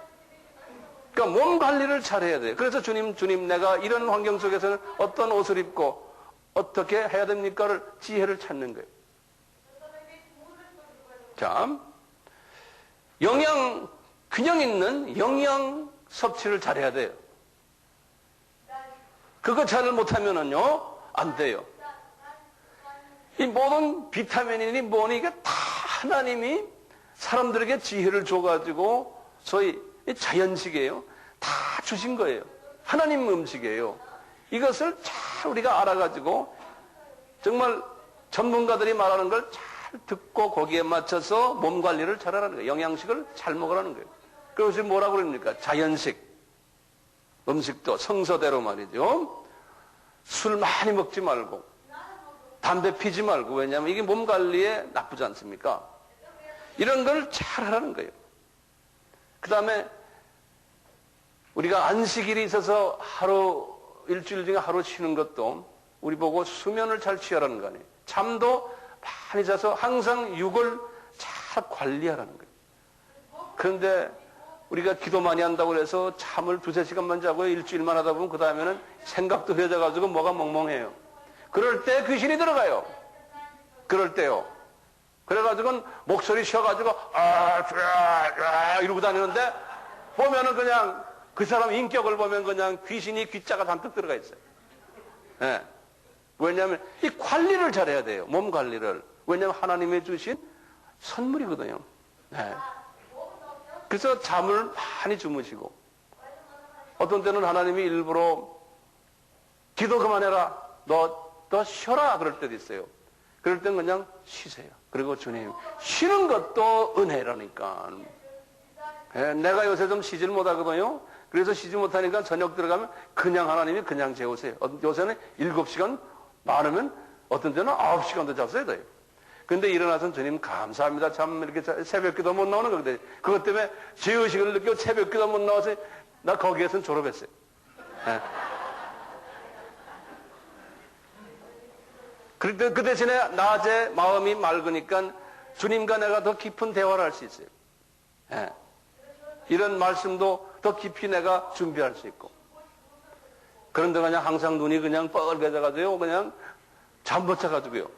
그러니까 몸 관리를 잘해야 돼요. 그래서 주님 내가 이런 환경 속에서는 어떤 옷을 입고 어떻게 해야 됩니까를 지혜를 찾는 거예요. 자, 균형 있는 영양 섭취를 잘해야 돼요. 그거 잘 못하면은요, 안 돼요. 이 모든 비타민이니 뭐니 이게 다 하나님이 사람들에게 지혜를 줘가지고 소위 자연식이에요. 다 주신 거예요. 하나님 음식이에요. 이것을 잘 우리가 알아가지고 정말 전문가들이 말하는 걸 잘 듣고 거기에 맞춰서 몸 관리를 잘하라는 거예요. 영양식을 잘 먹으라는 거예요. 그것이 뭐라고 그럽니까? 자연식. 음식도 성서대로 말이죠. 술 많이 먹지 말고 담배 피지 말고 왜냐하면 이게 몸 관리에 나쁘지 않습니까? 이런 걸 잘 하라는 거예요. 그 다음에 우리가 안식일이 있어서 일주일 중에 하루 쉬는 것도 우리 보고 수면을 잘 취하라는 거 아니에요. 잠도 많이 자서 항상 육을 잘 관리하라는 거예요. 그런데 우리가 기도 많이 한다고 해서 잠을 2-3시간만 자고 일주일만 하다 보면 그 다음에는 생각도 흐려져가지고 뭐가 멍멍해요. 그럴 때 귀신이 들어가요. 그럴 때요. 그래가지고 목소리 쉬어가지고 이러고 다니는데 보면은 그냥 그 사람 인격을 보면 그냥 귀신이 귀자가 잔뜩 들어가 있어요. 네. 왜냐하면 이 관리를 잘해야 돼요. 몸 관리를. 왜냐하면 하나님이 주신 선물이거든요. 네. 그래서 잠을 많이 주무시고 어떤 때는 하나님이 일부러 기도 그만해라. 너 쉬어라. 그럴 때도 있어요. 그럴 땐 그냥 쉬세요. 그리고 주님 쉬는 것도 은혜라니까. 네. 내가 요새 좀 쉬질 못하거든요. 그래서 쉬지 못하니까 저녁 들어가면 그냥 하나님이 그냥 재우세요. 요새는 7시간 많으면 어떤 때는 9시간도 잤어야 돼요. 근데 일어나서 주님 감사합니다. 참 이렇게 새벽 기도 못 나오는 거거든요. 그것 때문에 죄의식을 느끼고 새벽 기도 못 나와서 나 거기에서는 졸업했어요. 네. 그 대신에 낮에 마음이 맑으니까 주님과 내가 더 깊은 대화를 할 수 있어요. 네. 이런 말씀도 더 깊이 내가 준비할 수 있고. 그런데 그냥 항상 눈이 그냥 뻘개져가지고 그냥 잠 못 자가지고요.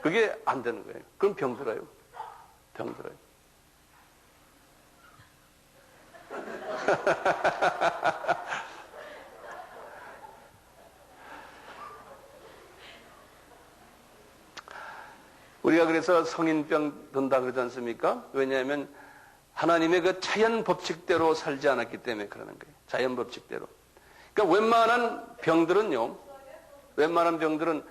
그게 안 되는 거예요. 그럼 병들어요. 병들어요. 우리가 그래서 성인병 든다 그러지 않습니까? 왜냐하면 하나님의 그 자연 법칙대로 살지 않았기 때문에 그러는 거예요. 자연 법칙대로. 그러니까 웬만한 병들은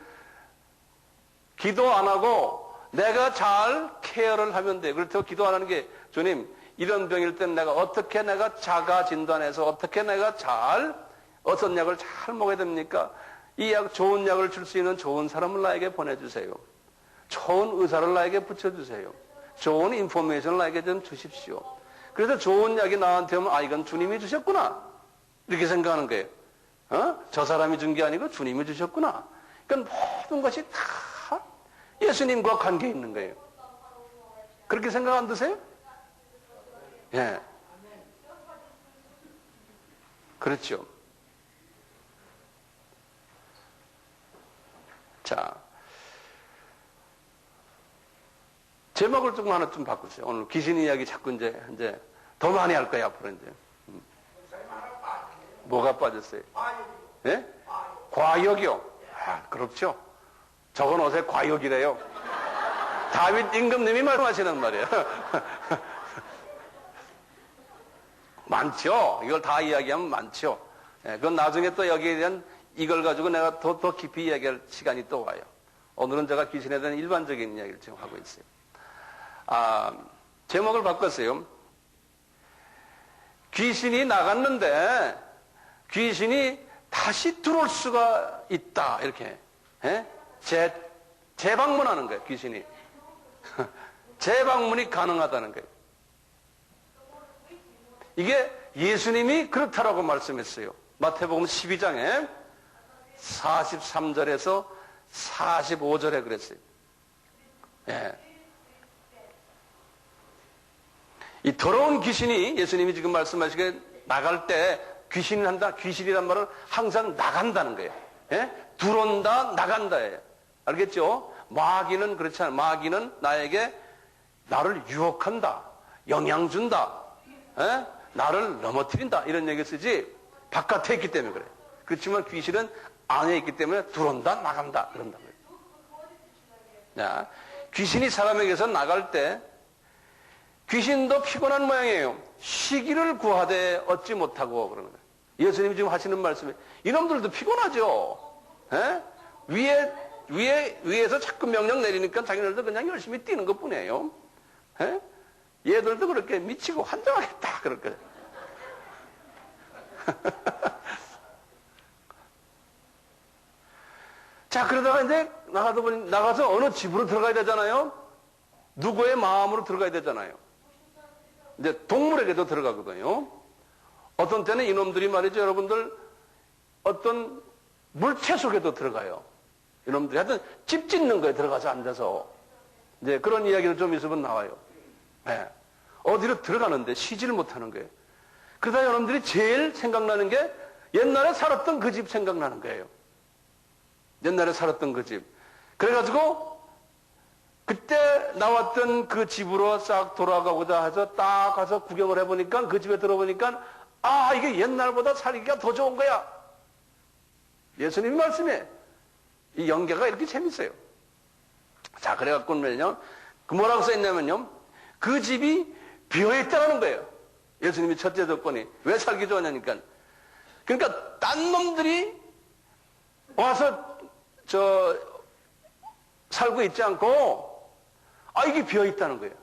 기도 안 하고 내가 잘 케어를 하면 돼. 그렇다고 기도 안 하는 게 주님 이런 병일 땐 내가 자가 진단해서 어떻게 내가 어떤 약을 잘 먹어야 됩니까? 이 약 좋은 약을 줄 수 있는 좋은 사람을 나에게 보내주세요. 좋은 의사를 나에게 붙여주세요. 좋은 인포메이션을 나에게 좀 주십시오. 그래서 좋은 약이 나한테 오면 이건 주님이 주셨구나. 이렇게 생각하는 거예요. 저 사람이 준 게 아니고 주님이 주셨구나. 그러니까 모든 것이 다 예수님과 관계 있는 거예요. 그렇게 생각 안 드세요? 예. 그렇죠. 자. 제목을 조금 하나 좀 바꾸세요. 오늘 귀신 이야기 자꾸 이제 더 많이 할 거예요, 앞으로 이제. 뭐가 빠졌어요? 예? 과역이요. 아, 그렇죠. 저건 어제 과역이래요. 다윗 임금님이 말씀하시는 말이에요. 많죠. 이걸 다 이야기하면 많죠. 예, 그건 나중에 또 여기에 대한 이걸 가지고 내가 더 깊이 이야기할 시간이 또 와요. 오늘은 제가 귀신에 대한 일반적인 이야기를 지금 하고 있어요. 제목을 바꿨어요. 귀신이 나갔는데 귀신이 다시 들어올 수가 있다. 이렇게. 예? 재방문하는 거예요. 귀신이. 재방문이 가능하다는 거예요. 이게 예수님이 그렇다라고 말씀했어요. 마태복음 12장에 43절에서 45절에 그랬어요. 예. 이 더러운 귀신이 예수님이 지금 말씀하시기에 나갈 때 귀신이 한다, 귀신이란 말은 항상 나간다는 거예요. 예? 들어온다, 나간다예요. 알겠죠? 마귀는 그렇지 않아요. 마귀는 나에게 나를 유혹한다, 영향 준다, 예? 나를 넘어뜨린다 이런 얘기 쓰지 바깥에 있기 때문에 그래요. 그렇지만 귀신은 안에 있기 때문에 들어온다, 나간다 그런다고요. 자, 귀신이 사람에게서 나갈 때 귀신도 피곤한 모양이에요. 쉬기를 구하되 얻지 못하고 그러는 거예요. 예수님이 지금 하시는 말씀이 이놈들도 피곤하죠. 에? 위에서 자꾸 명령 내리니까 자기네들도 그냥 열심히 뛰는 것뿐이에요. 에? 얘들도 그렇게 미치고 환장하겠다 그럴 거예요. 자, 그러다가 이제 나가서 어느 집으로 들어가야 되잖아요. 누구의 마음으로 들어가야 되잖아요. 이제 동물에게도 들어가거든요. 어떤 때는 이놈들이 말이죠, 여러분들, 어떤 물체 속에도 들어가요. 이놈들이 하여튼 집 짓는 거에 들어가서 앉아서. 이제 그런 이야기를 좀 있으면 나와요. 네. 어디로 들어가는데 쉬지를 못하는 거예요. 그러다 여러분들이 제일 생각나는 게 옛날에 살았던 그 집 생각나는 거예요. 옛날에 살았던 그 집. 그래가지고 그때 나왔던 그 집으로 싹 돌아가고자 해서 딱 가서 구경을 해보니까 그 집에 들어보니까 아, 이게 옛날보다 살기가 더 좋은 거야. 예수님이 말씀해. 이 연계가 이렇게 재밌어요. 자, 그래갖고는요, 그 뭐라고 써있냐면요, 그 집이 비어있다는 거예요. 예수님이 첫째 조건이. 왜 살기 좋으냐니까. 그러니까, 딴 놈들이 와서, 살고 있지 않고, 아, 이게 비어있다는 거예요.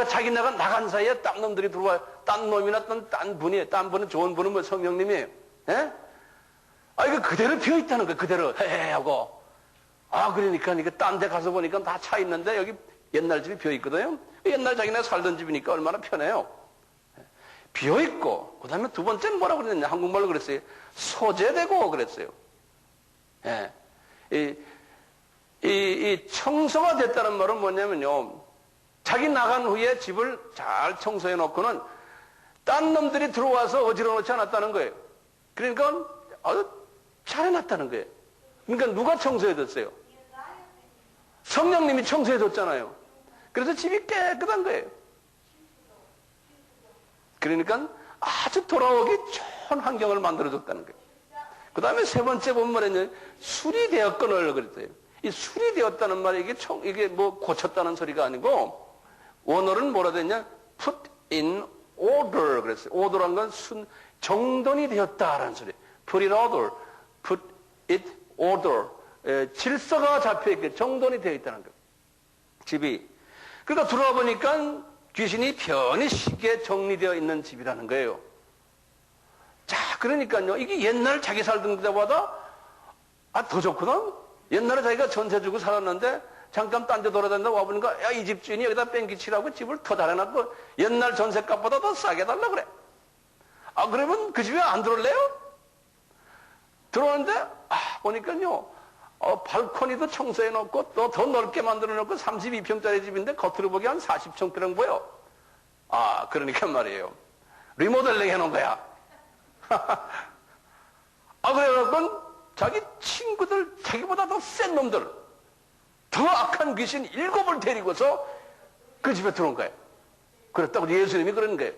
자기네가 나간 사이에 딴 놈들이 들어와요. 딴 놈이나 딴 분은 좋은 분은 뭐 성령님이에요. 예? 아, 이거 그대로 비어있다는 거예요. 그대로. 헤헤하고. 아, 그러니까, 이게 딴 데 가서 보니까 다 차 있는데 여기 옛날 집이 비어있거든요. 옛날 자기네 살던 집이니까 얼마나 편해요. 비어있고, 그 다음에 두 번째는 뭐라고 그랬냐. 한국말로 그랬어요. 소재되고 그랬어요. 예. 이 청소가 됐다는 말은 뭐냐면요. 자기 나간 후에 집을 잘 청소해 놓고는 딴 놈들이 들어와서 어지러워 놓지 않았다는 거예요. 그러니까 아주 잘 해놨다는 거예요. 그러니까 누가 청소해 줬어요? 성령님이 청소해 줬잖아요. 그래서 집이 깨끗한 거예요. 그러니까 아주 돌아오기 좋은 환경을 만들어 줬다는 거예요. 그 다음에 세 번째 보면 말이냐, 술이 되었거늘 그랬어요. 이 술이 되었다는 말이 이게 뭐 고쳤다는 소리가 아니고, 원어는 뭐라 됐냐? put in order 그랬어요. order란 건 정돈이 되었다라는 소리. put in order, put it order. 질서가 잡혀있게 정돈이 되어 있다는 거예요. 집이. 그러니까 들어와 보니까 귀신이 편히 쉽게 정리되어 있는 집이라는 거예요. 자, 그러니까요. 이게 옛날 자기 살던 데보다 더 좋거든? 옛날에 자기가 전세 주고 살았는데 잠깐 딴 데 돌아다니다 와보니까 야, 이 집주인이 여기다 뺑기치라고 집을 더 잘해놨고 옛날 전세값보다 더 싸게 달라 그래. 아, 그러면 그 집에 안 들어올래요? 들어오는데 보니까요. 발코니도 청소해놓고 또 더 넓게 만들어놓고 32평짜리 집인데 겉으로 보기 한 40평처럼 보여. 아, 그러니까 말이에요. 리모델링 해놓은 거야. 그래갖고 자기 친구들, 자기보다 더 센 놈들, 더 악한 귀신 7을 데리고서 그 집에 들어온 거예요. 그랬다고 예수님이 그러는 거예요.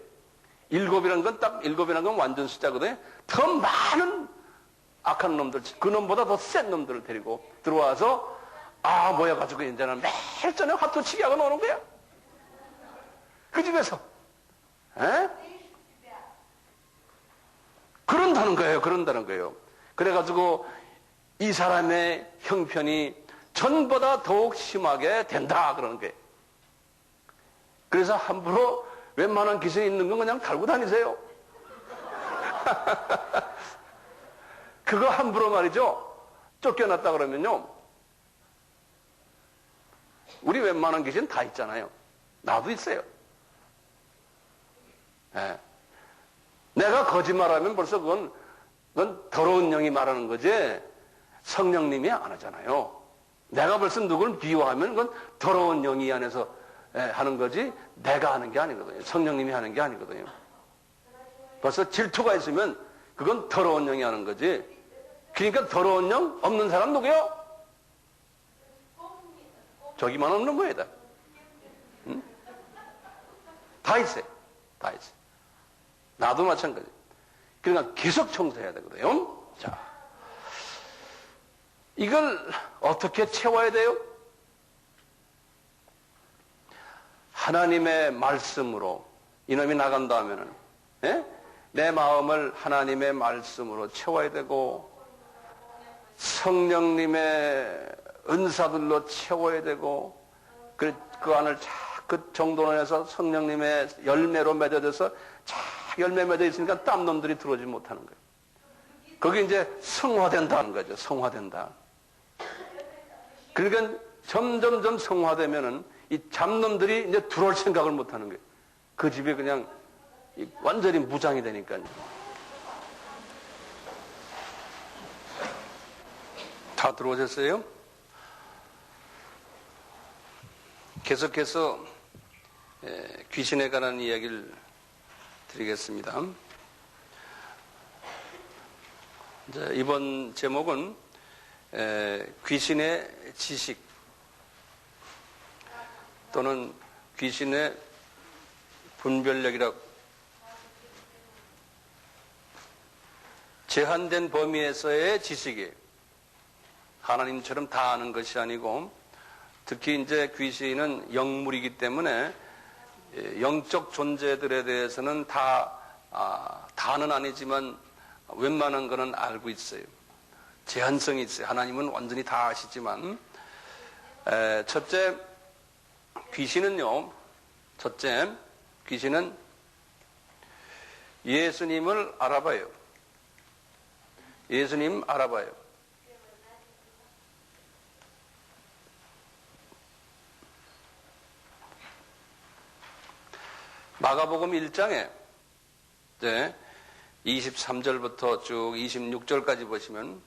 7이란 건 완전 숫자거든요. 더 많은 악한 놈들, 그 놈보다 더 센 놈들을 데리고 들어와서 모여가지고 이제는 매일 저녁 화투치기 하고 노는 거야. 그 집에서. 에? 그런다는 거예요. 그래가지고 이 사람의 형편이 전보다 더욱 심하게 된다 그러는 거예요. 그래서 함부로 웬만한 기술이 있는 건 그냥 달고 다니세요. 그거 함부로 말이죠. 쫓겨났다 그러면요. 우리 웬만한 귀신 다 있잖아요. 나도 있어요. 네. 내가 거짓말하면 벌써 그건 더러운 영이 말하는 거지 성령님이 안 하잖아요. 내가 벌써 누구를 비유하면 그건 더러운 영이 안에서 하는 거지 내가 하는 게 아니거든요. 성령님이 하는 게 아니거든요. 벌써 질투가 있으면 그건 더러운 영이 하는 거지. 그러니까 더러운 영 없는 사람 누구요? 저기만 없는 모양이다. 응? 다 있어요. 다 있어요. 나도 마찬가지. 그러니까 계속 청소해야 되거든요. 자, 이걸 어떻게 채워야 돼요? 하나님의 말씀으로 이놈이 나간다 하면은 내 마음을 하나님의 말씀으로 채워야 되고 성령님의 은사들로 채워야 되고 그 안을 그 정돈해서 성령님의 열매로 맺어져서 열매 맺어 있으니까 땀놈들이 들어오지 못하는 거예요. 그게 이제 성화된다는 거죠. 성화된다. 그러니까 점점점 성화되면은 이 잡놈들이 이제 들어올 생각을 못하는 거예요. 그 집에 그냥 완전히 무장이 되니까요. 다 들어오셨어요? 계속해서 귀신에 관한 이야기를 드리겠습니다. 이번 제목은 귀신의 지식 또는 귀신의 분별력이라고 제한된 범위에서의 지식이에요. 하나님처럼 다 아는 것이 아니고 특히 이제 귀신은 영물이기 때문에 영적 존재들에 대해서는 다는 아니지만 웬만한 거는 알고 있어요. 제한성이 있어요. 하나님은 완전히 다 아시지만 첫째 귀신은 예수님을 알아봐요. 예수님 알아봐요. 마가복음 1장에 23절부터 쭉 26절까지 보시면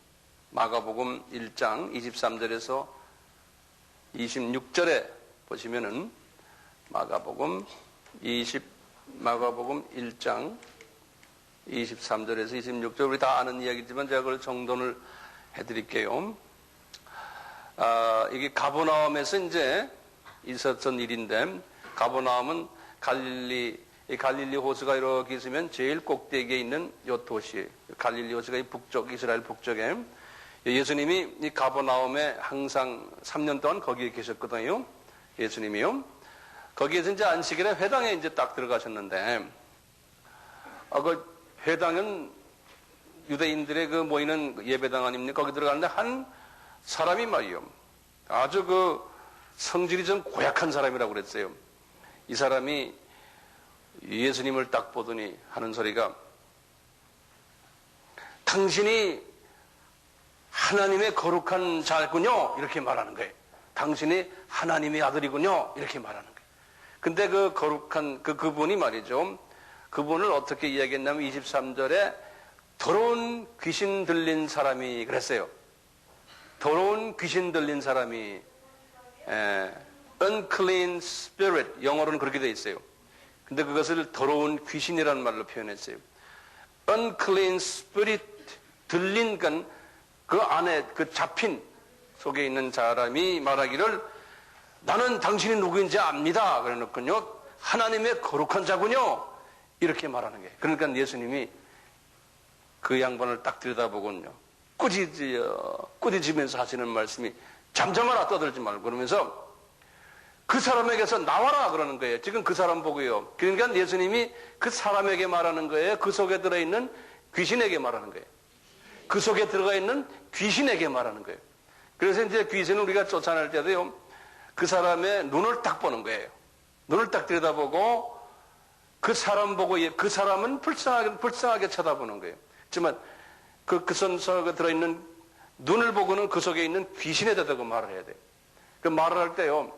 마가복음 1장 23절에서 26절에 보시면은 마가복음 1장 23절에서 26절 우리 다 아는 이야기지만 제가 그걸 정돈을 해드릴게요. 이게 가버나움에서 이제 있었던 일인데 가버나움은 갈릴리 호수가 이렇게 있으면 제일 꼭대기에 있는 요 도시 갈릴리 호수가 이스라엘 북쪽에 예수님이 이 가버나움에 항상 3년 동안 거기에 계셨거든요. 예수님이요. 거기에서 이제 안식일에 회당에 이제 딱 들어가셨는데 그 회당은 유대인들의 그 모이는 예배당 아닙니까? 거기 들어가는데 한 사람이 말이요. 아주 그 성질이 좀 고약한 사람이라고 그랬어요. 이 사람이 예수님을 딱 보더니 하는 소리가 당신이 하나님의 거룩한 자군요. 이렇게 말하는 거예요. 당신이 하나님의 아들이군요. 이렇게 말하는 거예요. 근데 그 거룩한 그분이 말이죠. 그분을 어떻게 이야기했냐면 23절에 더러운 귀신 들린 사람이 그랬어요. 더러운 귀신 들린 사람이 unclean spirit 영어로는 그렇게 되어 있어요. 근데 그것을 더러운 귀신이라는 말로 표현했어요. unclean spirit 들린 건 그 안에 그 잡힌 속에 있는 사람이 말하기를 나는 당신이 누구인지 압니다. 그래 놓고요. 하나님의 거룩한 자군요. 이렇게 말하는 거예요. 그러니까 예수님이 그 양반을 딱 들여다보고는요. 꾸짖으면서 하시는 말씀이 잠잠하라 떠들지 말고 그러면서 그 사람에게서 나와라 그러는 거예요. 지금 그 사람 보고요. 그러니까 예수님이 그 사람에게 말하는 거예요. 그 속에 들어있는 귀신에게 말하는 거예요. 그 속에 들어가 있는 귀신에게 말하는 거예요. 그래서 이제 귀신을 우리가 쫓아낼 때도요. 그 사람의 눈을 딱 보는 거예요. 눈을 딱 들여다보고 그 사람 보고 그 사람은 불쌍하게 쳐다보는 거예요. 하지만 그 속에 들어있는 눈을 보고는 그 속에 있는 귀신에 대다고 말을 해야 돼요. 그 말을 할 때요.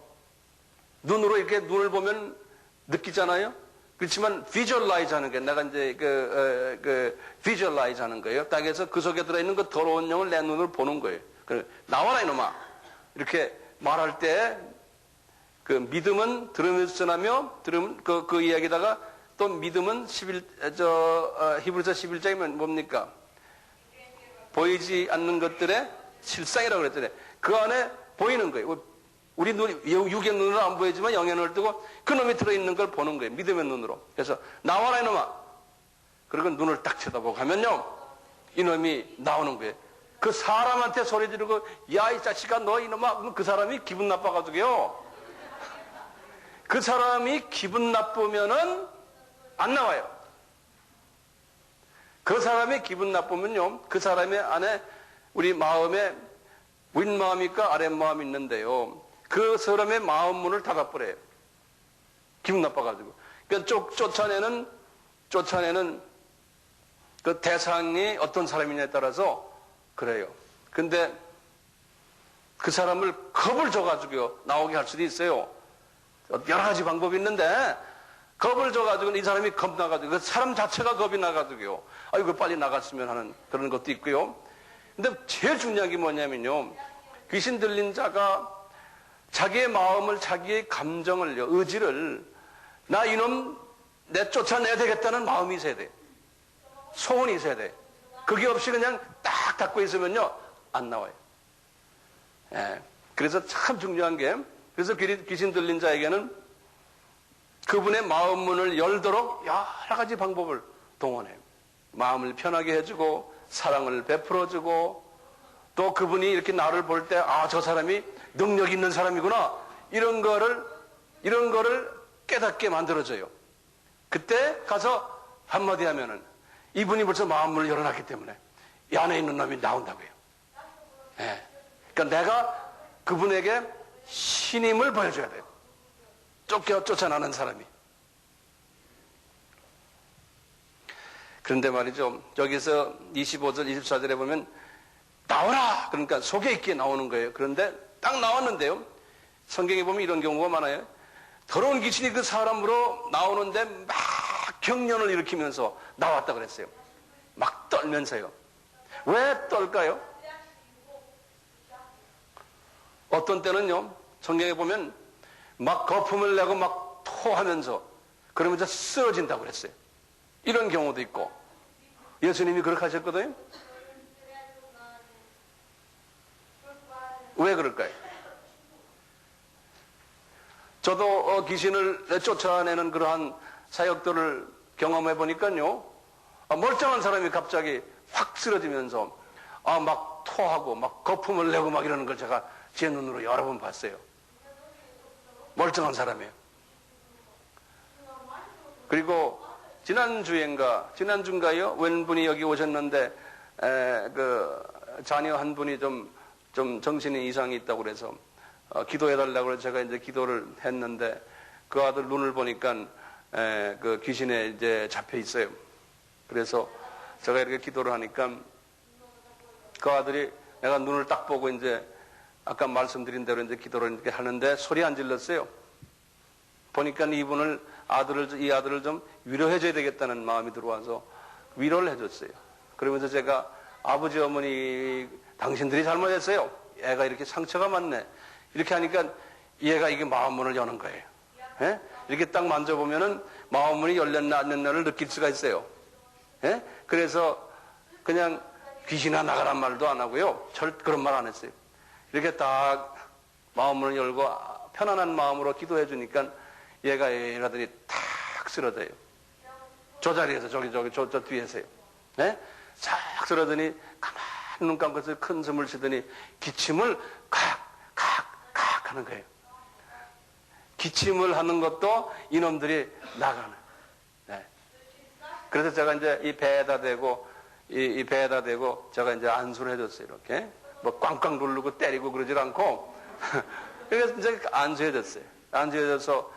눈으로 이렇게 눈을 보면 느끼잖아요. 그렇지만 visualize 하는 게 내가 이제 visualize 하는 거예요. 딱 해서 그 속에 들어있는 그 더러운 영을 내 눈으로 보는 거예요. 나와라 이놈아. 이렇게 말할 때 그 믿음은 들으면서 전하며 들으면 그 이야기다가 또 믿음은 히브리서 11장이면 뭡니까? 보이지 않는 것들의 실상이라고 그랬잖아요. 그 안에 보이는 거예요. 우리 눈이 육의 눈으로 안 보이지만 영의 눈을 뜨고 그 놈이 들어있는 걸 보는 거예요. 믿음의 눈으로. 그래서 나와라 이놈아. 그리고 눈을 딱 쳐다보고 하면요. 이놈이 나오는 거예요. 그 사람한테 소리 지르고 야 이 자식아 너 이놈아. 그 사람이 기분 나빠가지고요. 그 사람이 기분 나쁘면은 안 나와요. 그 사람이 기분 나쁘면요. 그 사람의 안에 우리 마음에 윗마음이니까 아랫마음이 있는데요. 그 사람의 마음 문을 닫아버려요. 기분 나빠가지고. 그러니까 쫓아내는 그 대상이 어떤 사람이냐에 따라서 그래요. 근데 그 사람을 겁을 줘가지고 나오게 할 수도 있어요. 여러 가지 방법이 있는데 겁을 줘가지고 이 사람이 겁나가지고 그 사람 자체가 겁이 나가지고요. 아이고 빨리 나갔으면 하는 그런 것도 있고요. 근데 제일 중요한 게 뭐냐면요. 귀신 들린 자가 자기의 마음을 자기의 감정을 의지를 나 이놈 내 쫓아내야 되겠다는 마음이 있어야 돼. 소원이 있어야 돼. 그게 없이 그냥 딱 닫고 있으면요 안 나와요. 예. 그래서 참 중요한 게 그래서 귀신 들린 자에게는 그분의 마음 문을 열도록 여러 가지 방법을 동원해요. 마음을 편하게 해주고 사랑을 베풀어주고 또 그분이 이렇게 나를 볼 때 아, 저 사람이 능력 있는 사람이구나 이런 거를 깨닫게 만들어줘요. 그때 가서 한마디 하면은 이분이 벌써 마음문을 열어놨기 때문에 이 안에 있는 놈이 나온다고요. 예. 그러니까 내가 그분에게 신임을 보여줘야 돼요. 쫓아나는 사람이. 그런데 말이죠. 여기서 25절, 24절에 보면 나오라! 그러니까 속에 있게 나오는 거예요. 그런데 딱 나왔는데요. 성경에 보면 이런 경우가 많아요. 더러운 귀신이 그 사람으로 나오는데 막 경련을 일으키면서 나왔다 그랬어요. 막 떨면서요. 왜 떨까요? 어떤 때는요. 성경에 보면 막 거품을 내고 막 토하면서 그러면서 쓰러진다고 그랬어요. 이런 경우도 있고 예수님이 그렇게 하셨거든요. 왜 그럴까요? 저도 귀신을 쫓아내는 그러한 사역들을 경험해 보니까요. 멀쩡한 사람이 갑자기 확 쓰러지면서 막 토하고 막 거품을 내고 막 이러는 걸 제가 제 눈으로 여러 번 봤어요. 멀쩡한 사람이에요. 그리고 지난주인가요? 웬분이 여기 오셨는데 그 자녀 한 분이 좀 정신에 이상이 있다고 그래서 기도해달라고 그래서 제가 이제 기도를 했는데 그 아들 눈을 보니까 그 귀신에 이제 잡혀 있어요. 그래서 제가 이렇게 기도를 하니까 그 아들이 내가 눈을 딱 보고 이제 아까 말씀드린 대로 이제 기도를 이렇게 하는데 소리 안 질렀어요. 보니까 이 아들을 좀 위로해줘야 되겠다는 마음이 들어와서 위로를 해줬어요. 그러면서 제가 아버지 어머니 당신들이 잘못했어요. 애가 이렇게 상처가 많네. 이렇게 하니까 얘가 이게 마음문을 여는 거예요. 예? 이렇게 딱 만져보면은 마음문이 열렸나 안 열렸나를 느낄 수가 있어요. 예? 그래서 그냥 귀신아 나가란 말도 안 하고요. 그런 말 안 했어요. 이렇게 딱 마음문을 열고 편안한 마음으로 기도해 주니까 얘가들이 탁 쓰러져요. 저 자리에서 저 뒤에서요. 네? 싹 쓰러더니 가만히 한눈 감고서 큰 숨을 쉬더니 기침을 칵 하는 거예요. 기침을 하는 것도 이놈들이 나가는. 네. 그래서 제가 이제 이 배에다 대고 이 배에다 대고 제가 이제 안수를 해줬어요. 이렇게 뭐 꽝꽝 누르고 때리고 그러질 않고 그래서 이제 안수해줬어요. 안수해줘서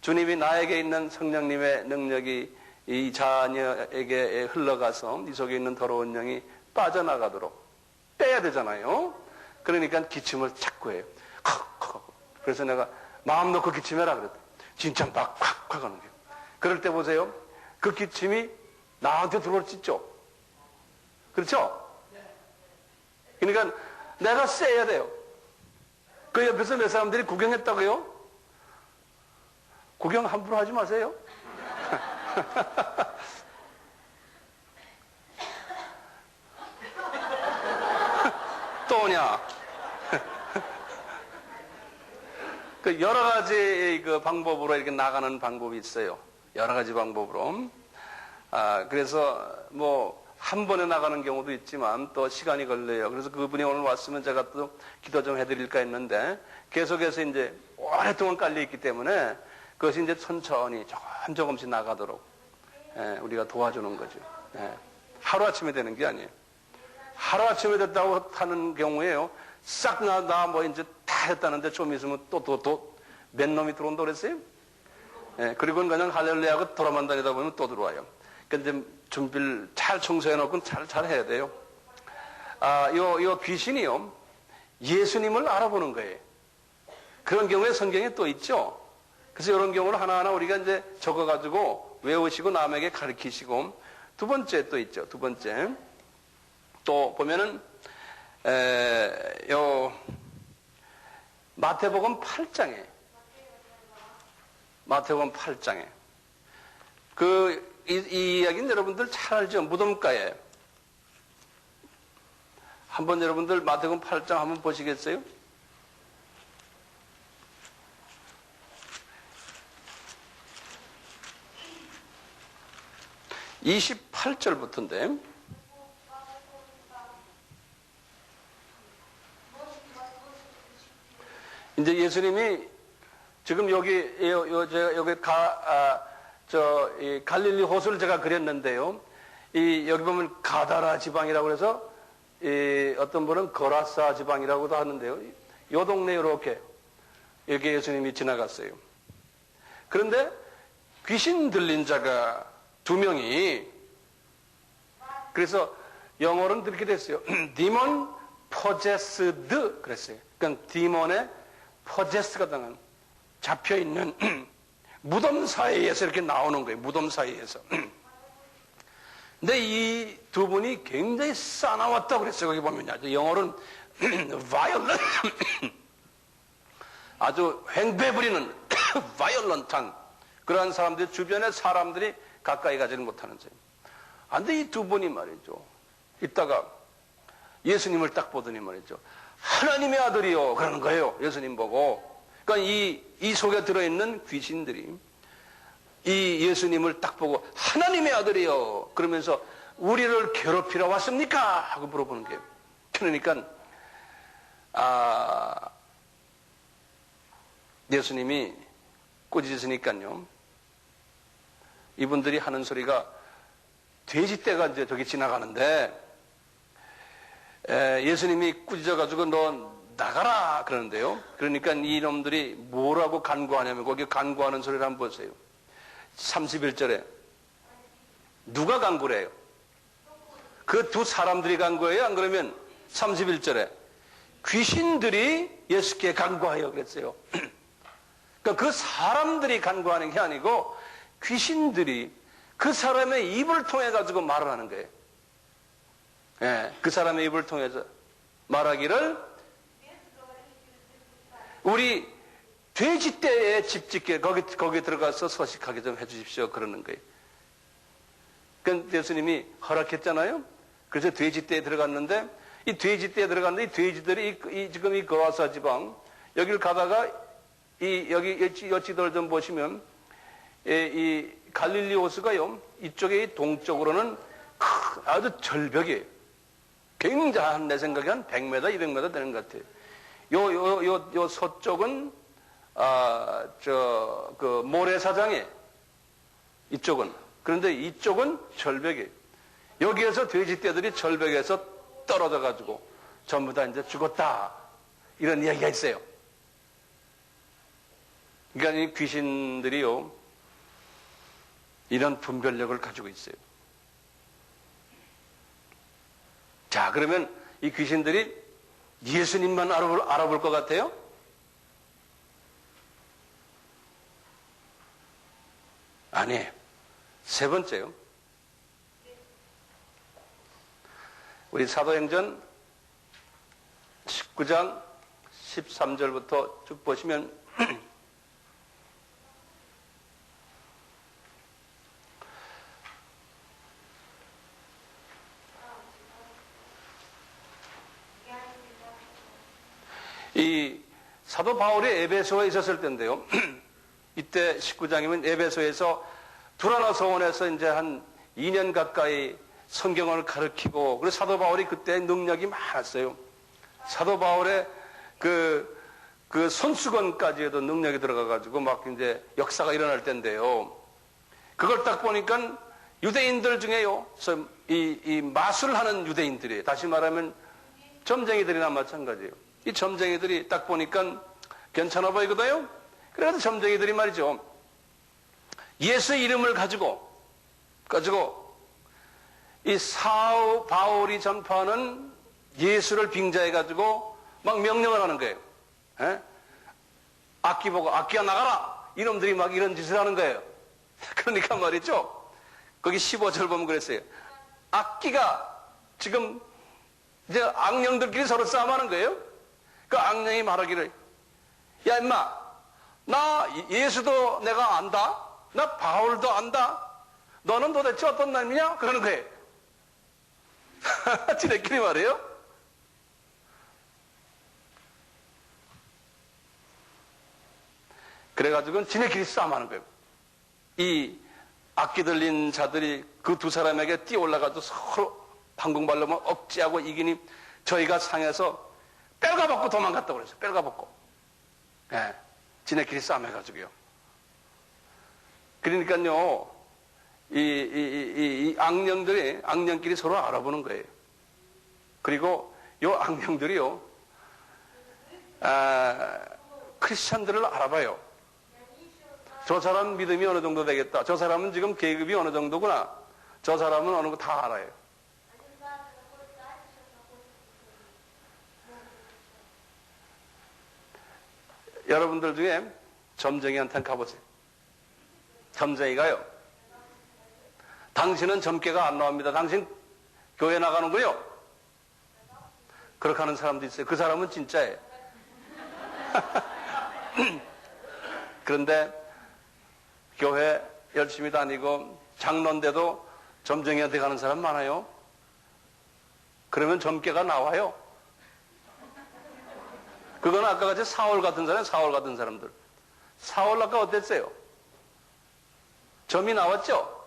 주님이 나에게 있는 성령님의 능력이 이 자녀에게 흘러가서 이 속에 있는 더러운 영이 빠져나가도록 빼야 되잖아요. 그러니까 기침을 자꾸 해요. 그래서 내가 마음 놓고 기침해라 그랬더니 진짜 막 콱콱 하는 거예요. 그럴 때 보세요. 그 기침이 나한테 들어올 수 있죠. 그렇죠? 그러니까 내가 세야 돼요. 그 옆에서 몇 사람들이 구경했다고요? 구경 함부로 하지 마세요. 또 오냐? 그 여러 가지 그 방법으로 이렇게 나가는 방법이 있어요. 여러 가지 방법으로. 그래서 뭐 한 번에 나가는 경우도 있지만 또 시간이 걸려요. 그래서 그분이 오늘 왔으면 제가 또 기도 좀 해드릴까 했는데 계속해서 이제 오랫동안 깔려있기 때문에 그것이 이제 천천히 조금씩 나가도록 우리가 도와주는 거죠. 하루아침에 되는 게 아니에요. 하루아침에 됐다고 하는 경우에요. 싹 나 뭐 이제 다 했다는데 좀 있으면 또 몇 놈이 들어온다고 그랬어요? 그리고는 그냥 할렐루야하고 돌아만 다니다 보면 또 들어와요. 근데 준비를 잘 청소해놓고 잘 해야 돼요. 요 귀신이요. 예수님을 알아보는 거예요. 그런 경우에 성경에 또 있죠. 그래서 이런 경우를 하나하나 우리가 이제 적어가지고 외우시고 남에게 가르치시고 두 번째 또 있죠. 두 번째. 또 보면은, 마태복음 8장에 이 이야기는 여러분들 잘 알죠? 무덤가에. 한번 여러분들 마태복음 8장 한번 보시겠어요? (28절부터인데) 이제 예수님이 지금 여기 갈릴리 호수를 제가 그렸는데요. 여기 보면 가다라 지방이라고 해서 어떤 분은 거라사 지방이라고도 하는데요. 요 동네 이렇게 여기 예수님이 지나갔어요. 그런데 귀신 들린 자가 2명이 그래서 영어로는 이렇게 됐어요. 디몬 포제스드 그랬어요. 그러니까 디몬의 포제스가 당한 잡혀있는 무덤 사이에서 이렇게 나오는 거예요. 무덤 사이에서. 근데 이 두 분이 굉장히 싸나웠다고 그랬어요. 거기 보면요. 영어로는 violent 아주 횡배 부리는 violent한 그러한 사람들 주변에 사람들이 가까이 가지를 못하는 거예요. 근데 이 두 분이 말이죠. 이따가 예수님을 딱 보더니 말이죠. 하나님의 아들이요. 그러는 거예요. 예수님 보고. 그러니까 이 속에 들어있는 귀신들이 이 예수님을 딱 보고 하나님의 아들이요. 그러면서 우리를 괴롭히러 왔습니까? 하고 물어보는 거예요. 그러니까 예수님이 꾸짖으니까요. 이분들이 하는 소리가 돼지떼가 이제 저기 지나가는데 예수님이 꾸짖어가지고 너 나가라 그러는데요. 그러니까 이놈들이 뭐라고 간구하냐면 거기 간구하는 소리를 한번 보세요. 31절에 누가 간구를 해요? 그 두 사람들이 간구해요? 안 그러면 31절에 귀신들이 예수께 간구하여 그랬어요. 그러니까 그 사람들이 간구하는 게 아니고 귀신들이 그 사람의 입을 통해 가지고 말을 하는 거예요. 그 사람의 입을 통해서 말하기를 우리 돼지떼에 집 짓게 거기 들어가서 서식하게 좀 해주십시오. 그러는 거예요. 그러니까 예수님이 허락했잖아요. 그래서 돼지떼에 들어갔는데 이 돼지떼에 들어갔는데 이 돼지들이 지금 이 거라사 지방 여기를 가다가 여기 여치들 좀 보시면 이 갈릴리 호수가요 이쪽에 동쪽으로는 아주 절벽이에요. 굉장한, 내 생각에 한 100m, 200m 되는 것 같아요. 요 서쪽은, 그 모래사장이에요. 이쪽은. 그런데 이쪽은 절벽이에요. 여기에서 돼지떼들이 절벽에서 떨어져가지고 전부 다 이제 죽었다. 이런 이야기가 있어요. 그러니까 이 귀신들이요, 이런 분별력을 가지고 있어요. 자, 그러면 이 귀신들이 예수님만 알아볼 것 같아요? 아니에요. 세 번째요. 우리 사도행전 19장 13절부터 쭉 보시면 이 사도 바울이 에베소에 있었을 때인데요. 이때 19장이면 에베소에서 두라노 서원에서 이제 한 2년 가까이 성경을 가르치고, 그래서 사도 바울이 그때 능력이 많았어요. 사도 바울의 그 손수건까지도 능력이 들어가가지고 막 이제 역사가 일어날 때인데요. 그걸 딱 보니까 유대인들 중에요, 이 마술하는 유대인들이에요. 다시 말하면 점쟁이들이나 마찬가지예요. 이 점쟁이들이 딱 보니까 괜찮아 보이거든요. 그래서 점쟁이들이 말이죠, 예수 이름을 가지고 이 사도 바울이 전파하는 예수를 빙자해가지고 막 명령을 하는 거예요. 에? 악기 보고 악기야 나가라! 이놈들이 막 이런 짓을 하는 거예요. 그러니까 말이죠, 거기 15절 보면 그랬어요. 악기가 지금 이제 악령들끼리 서로 싸움하는 거예요. 그 악령이 말하기를, 야 임마, 나 예수도 내가 안다, 나 바울도 안다, 너는 도대체 어떤 놈이냐? 그러는 거예요. 지네끼리 말이에요. 그래가지고 지네끼리 싸움하는 거예요. 이 악기 들린 자들이 그 두 사람에게 뛰어 올라가서 서로 방궁발로 억지하고 이기니 저희가 상해서 뺄가벗고 도망갔다고 그랬어요. 뺄가벗고. 예, 지네끼리 싸움해가지고요. 그러니까요, 이 악령끼리 서로 알아보는 거예요. 그리고 요 악령들이요, 크리스찬들을 알아봐요. 저 사람 믿음이 어느 정도 되겠다. 저 사람은 지금 계급이 어느 정도구나. 저 사람은 어느 거 다 알아요. 여러분들 중에 점쟁이한테 가보세요. 점쟁이가요, 당신은 점괘가 안 나옵니다. 당신 교회 나가는군요. 그렇게 하는 사람도 있어요. 그 사람은 진짜예요. 그런데 교회 열심히 다니고 장로인데도 점쟁이한테 가는 사람 많아요. 그러면 점괘가 나와요. 그건 아까 같이 사울 같은 사람들. 사울 아까 어땠어요? 점이 나왔죠?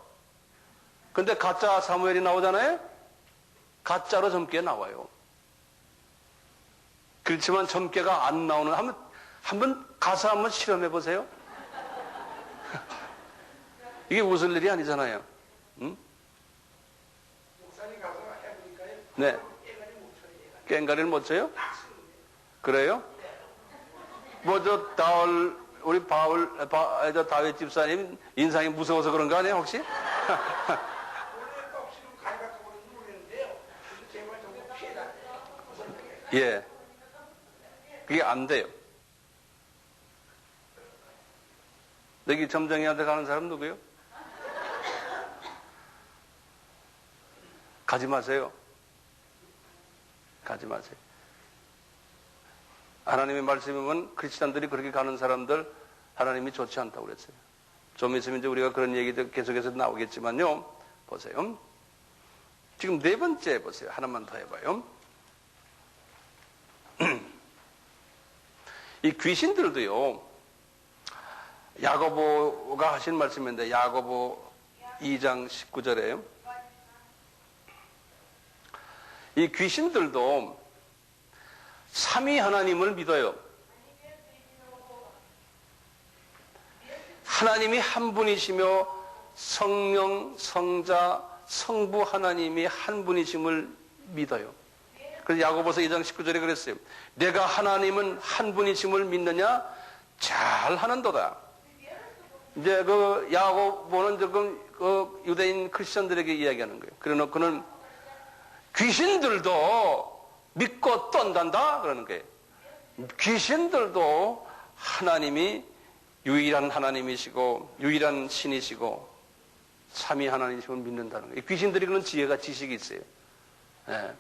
근데 가짜 사무엘이 나오잖아요? 가짜로 점괘 나와요. 그렇지만 점괘가 안 나오는, 한번 가서 한번 실험해 보세요. 이게 웃을 일이 아니잖아요. 응? 네. 깽가리를 못 쳐요? 그래요? 우리 다윗 집사님 인상이 무서워서 그런 거 아니에요, 혹시? 예. 그게 안 돼요. 여기 점쟁이한테 가는 사람 누구요? 가지 마세요. 가지 마세요. 하나님의 말씀이면 크리스찬들이 그렇게 가는 사람들 하나님이 좋지 않다고 그랬어요. 좀 있으면 이제 우리가 그런 얘기도 계속해서 나오겠지만요. 보세요. 지금 네 번째 보세요. 하나만 더 해봐요. 이 귀신들도요, 야고보가 하신 말씀인데, 야고보 2장 19절에 이 귀신들도 삼위 하나님을 믿어요. 하나님이 한 분이시며 성령, 성자, 성부 하나님이 한 분이심을 믿어요. 그래서 야고보서 2장 19절에 그랬어요. 내가 하나님은 한 분이심을 믿느냐? 잘 하는도다. 이제 그 야고보는 조금 그 유대인 크리스천들에게 이야기하는 거예요. 그래 놓고는 귀신들도 믿고 떤단다 그러는 거예요. 귀신들도 하나님이 유일한 하나님이시고 유일한 신이시고 삼위 하나님이심을 믿는다는 거예요. 귀신들이 그런 지혜가 지식이 있어요. 예.